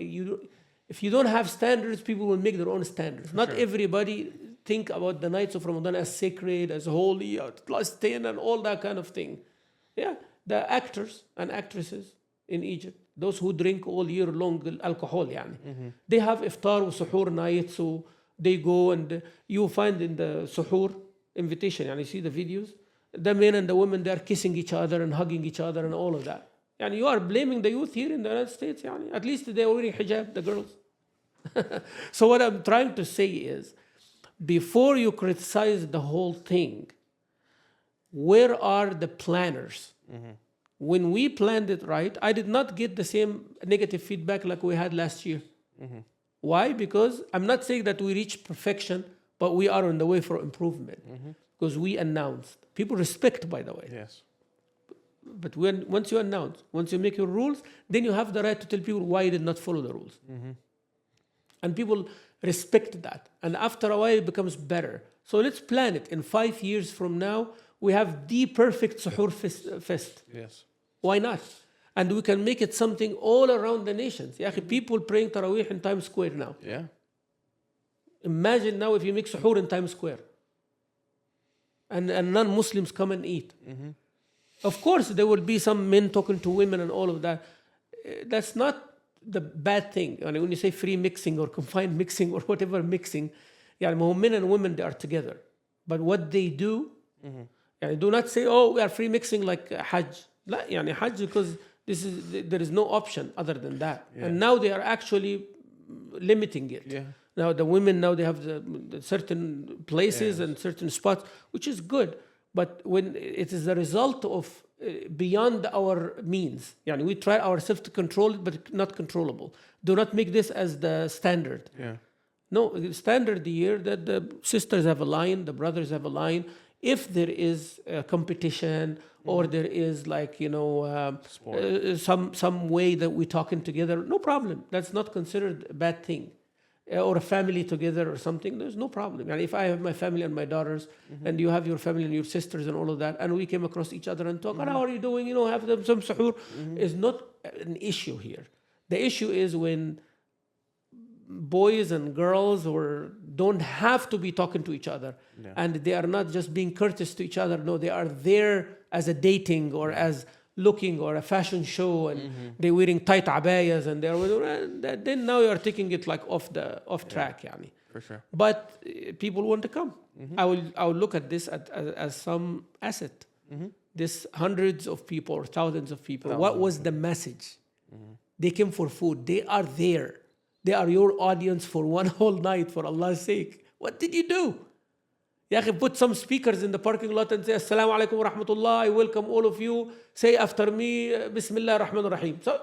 if you don't have standards, people will make their own standards. Not everybody think about the nights of Ramadan as sacred, as holy, plus 10 and all that kind of thing. Yeah, the actors and actresses in Egypt, those who drink all year long alcohol, يعني, they have iftar or suhoor night, so they go and you find in the suhoor invitation, يعني, you see the videos, the men and the women, they are kissing each other and hugging each other and all of that. And you are blaming the youth here in the United States, يعني. At least they are wearing hijab, the girls. So what I'm trying to say is, before you criticize the whole thing, where are the planners? When we planned it right, I did not get the same negative feedback like we had last year. Why? Because I'm not saying that we reached perfection, but we are on the way for improvement. Because we announced. People respect, by the way. Yes. But once you announce, once you make your rules, then you have the right to tell people why you did not follow the rules. And people respect that. And after a while, it becomes better. So let's plan it. In 5 years from now, we have the perfect suhoor fest. Yes. Why not? And we can make it something all around the nations. Ya akhi, people praying Taraweeh in Times Square now. Yeah. Imagine now if you make suhoor in Times Square. And non-Muslims come and eat. Of course, there will be some men talking to women and all of that. That's not the bad thing. I mean, when you say free mixing or confined mixing or whatever mixing, men and women, they are together. But what they do, do not say, oh, we are free mixing like Hajj. لا, Hajj, because there is no option other than that. Yeah. And now they are actually limiting it. Yeah. Now the women, they have the certain places and certain spots, which is good. But when it is the result of beyond our means, we try ourselves to control it, but not controllable. Do not make this as the standard. Yeah. No, the standard here that the sisters have a line, the brothers have a line. If there is a competition or there is some way that we're talking together, no problem. That's not considered a bad thing. Or a family together or something, there's no problem. And if I have my family and my daughters, and you have your family and your sisters and all of that, and we came across each other and talk, how are you doing? Have them some suhoor, is not an issue here. The issue is when boys and girls don't have to be talking to each other, and they are not just being courteous to each other. No, they are there as a dating or as looking or a fashion show, and they're wearing tight abayas, and then now you are taking it like off track, yani. For sure. But people want to come. I will look at this as some asset. This hundreds of people or thousands of people. What was the message? They came for food. They are there. They are your audience for one whole night, for Allah's sake. What did you do? Ya akhi, put some speakers in the parking lot and say, Assalamu alaikum wa rahmatullah, I welcome all of you. Say after me, Bismillah ar-Rahman ar-Rahim. So,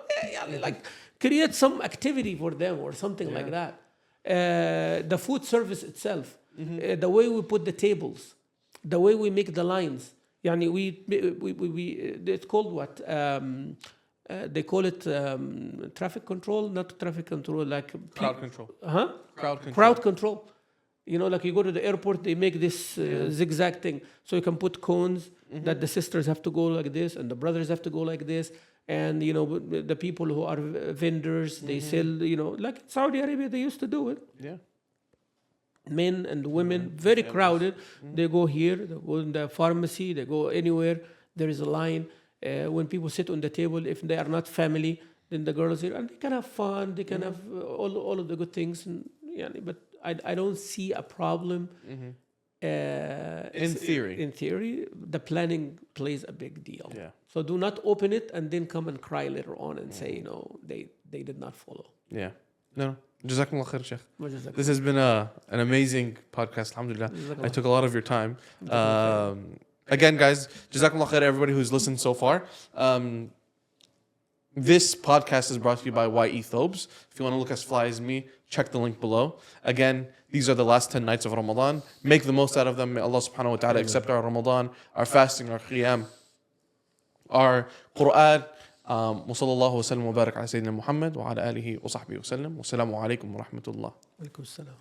create some activity for them or something like that. The food service itself, the way we put the tables, the way we make the lines. It's called what? They call it traffic control, not traffic control, like... Crowd control. Huh? Crowd control. Like you go to the airport, they make this zigzag thing. So you can put cones that the sisters have to go like this and the brothers have to go like this. And, the people who are vendors, they sell, like in Saudi Arabia, they used to do it. Yeah. Men and women, very crowded. They go here, they go in the pharmacy, they go anywhere. There is a line. When people sit on the table, if they are not family, then the girls here, and they can have fun, they can have all of the good things. And, but I don't see a problem. In theory, the planning plays a big deal. Yeah. So do not open it and then come and cry later on and say, they did not follow. Yeah. No. Jazakumullah khair, Sheikh. This has been an amazing podcast, alhamdulillah. I took a lot of your time. Again, guys, Jazakumullah khair, everybody who's listened so far. This podcast is brought to you by YE Thobes. If you want to look as fly as me, check the link below. Again, these are the last 10 nights of Ramadan. Make the most out of them. May Allah subhanahu wa ta'ala accept our Ramadan, our fasting, our qiyam, our Qur'an. وصلى الله وسلم وبارك على سيدنا محمد وعلى آله وصحبه وسلم والسلام عليكم ورحمة الله. عليكم السلام.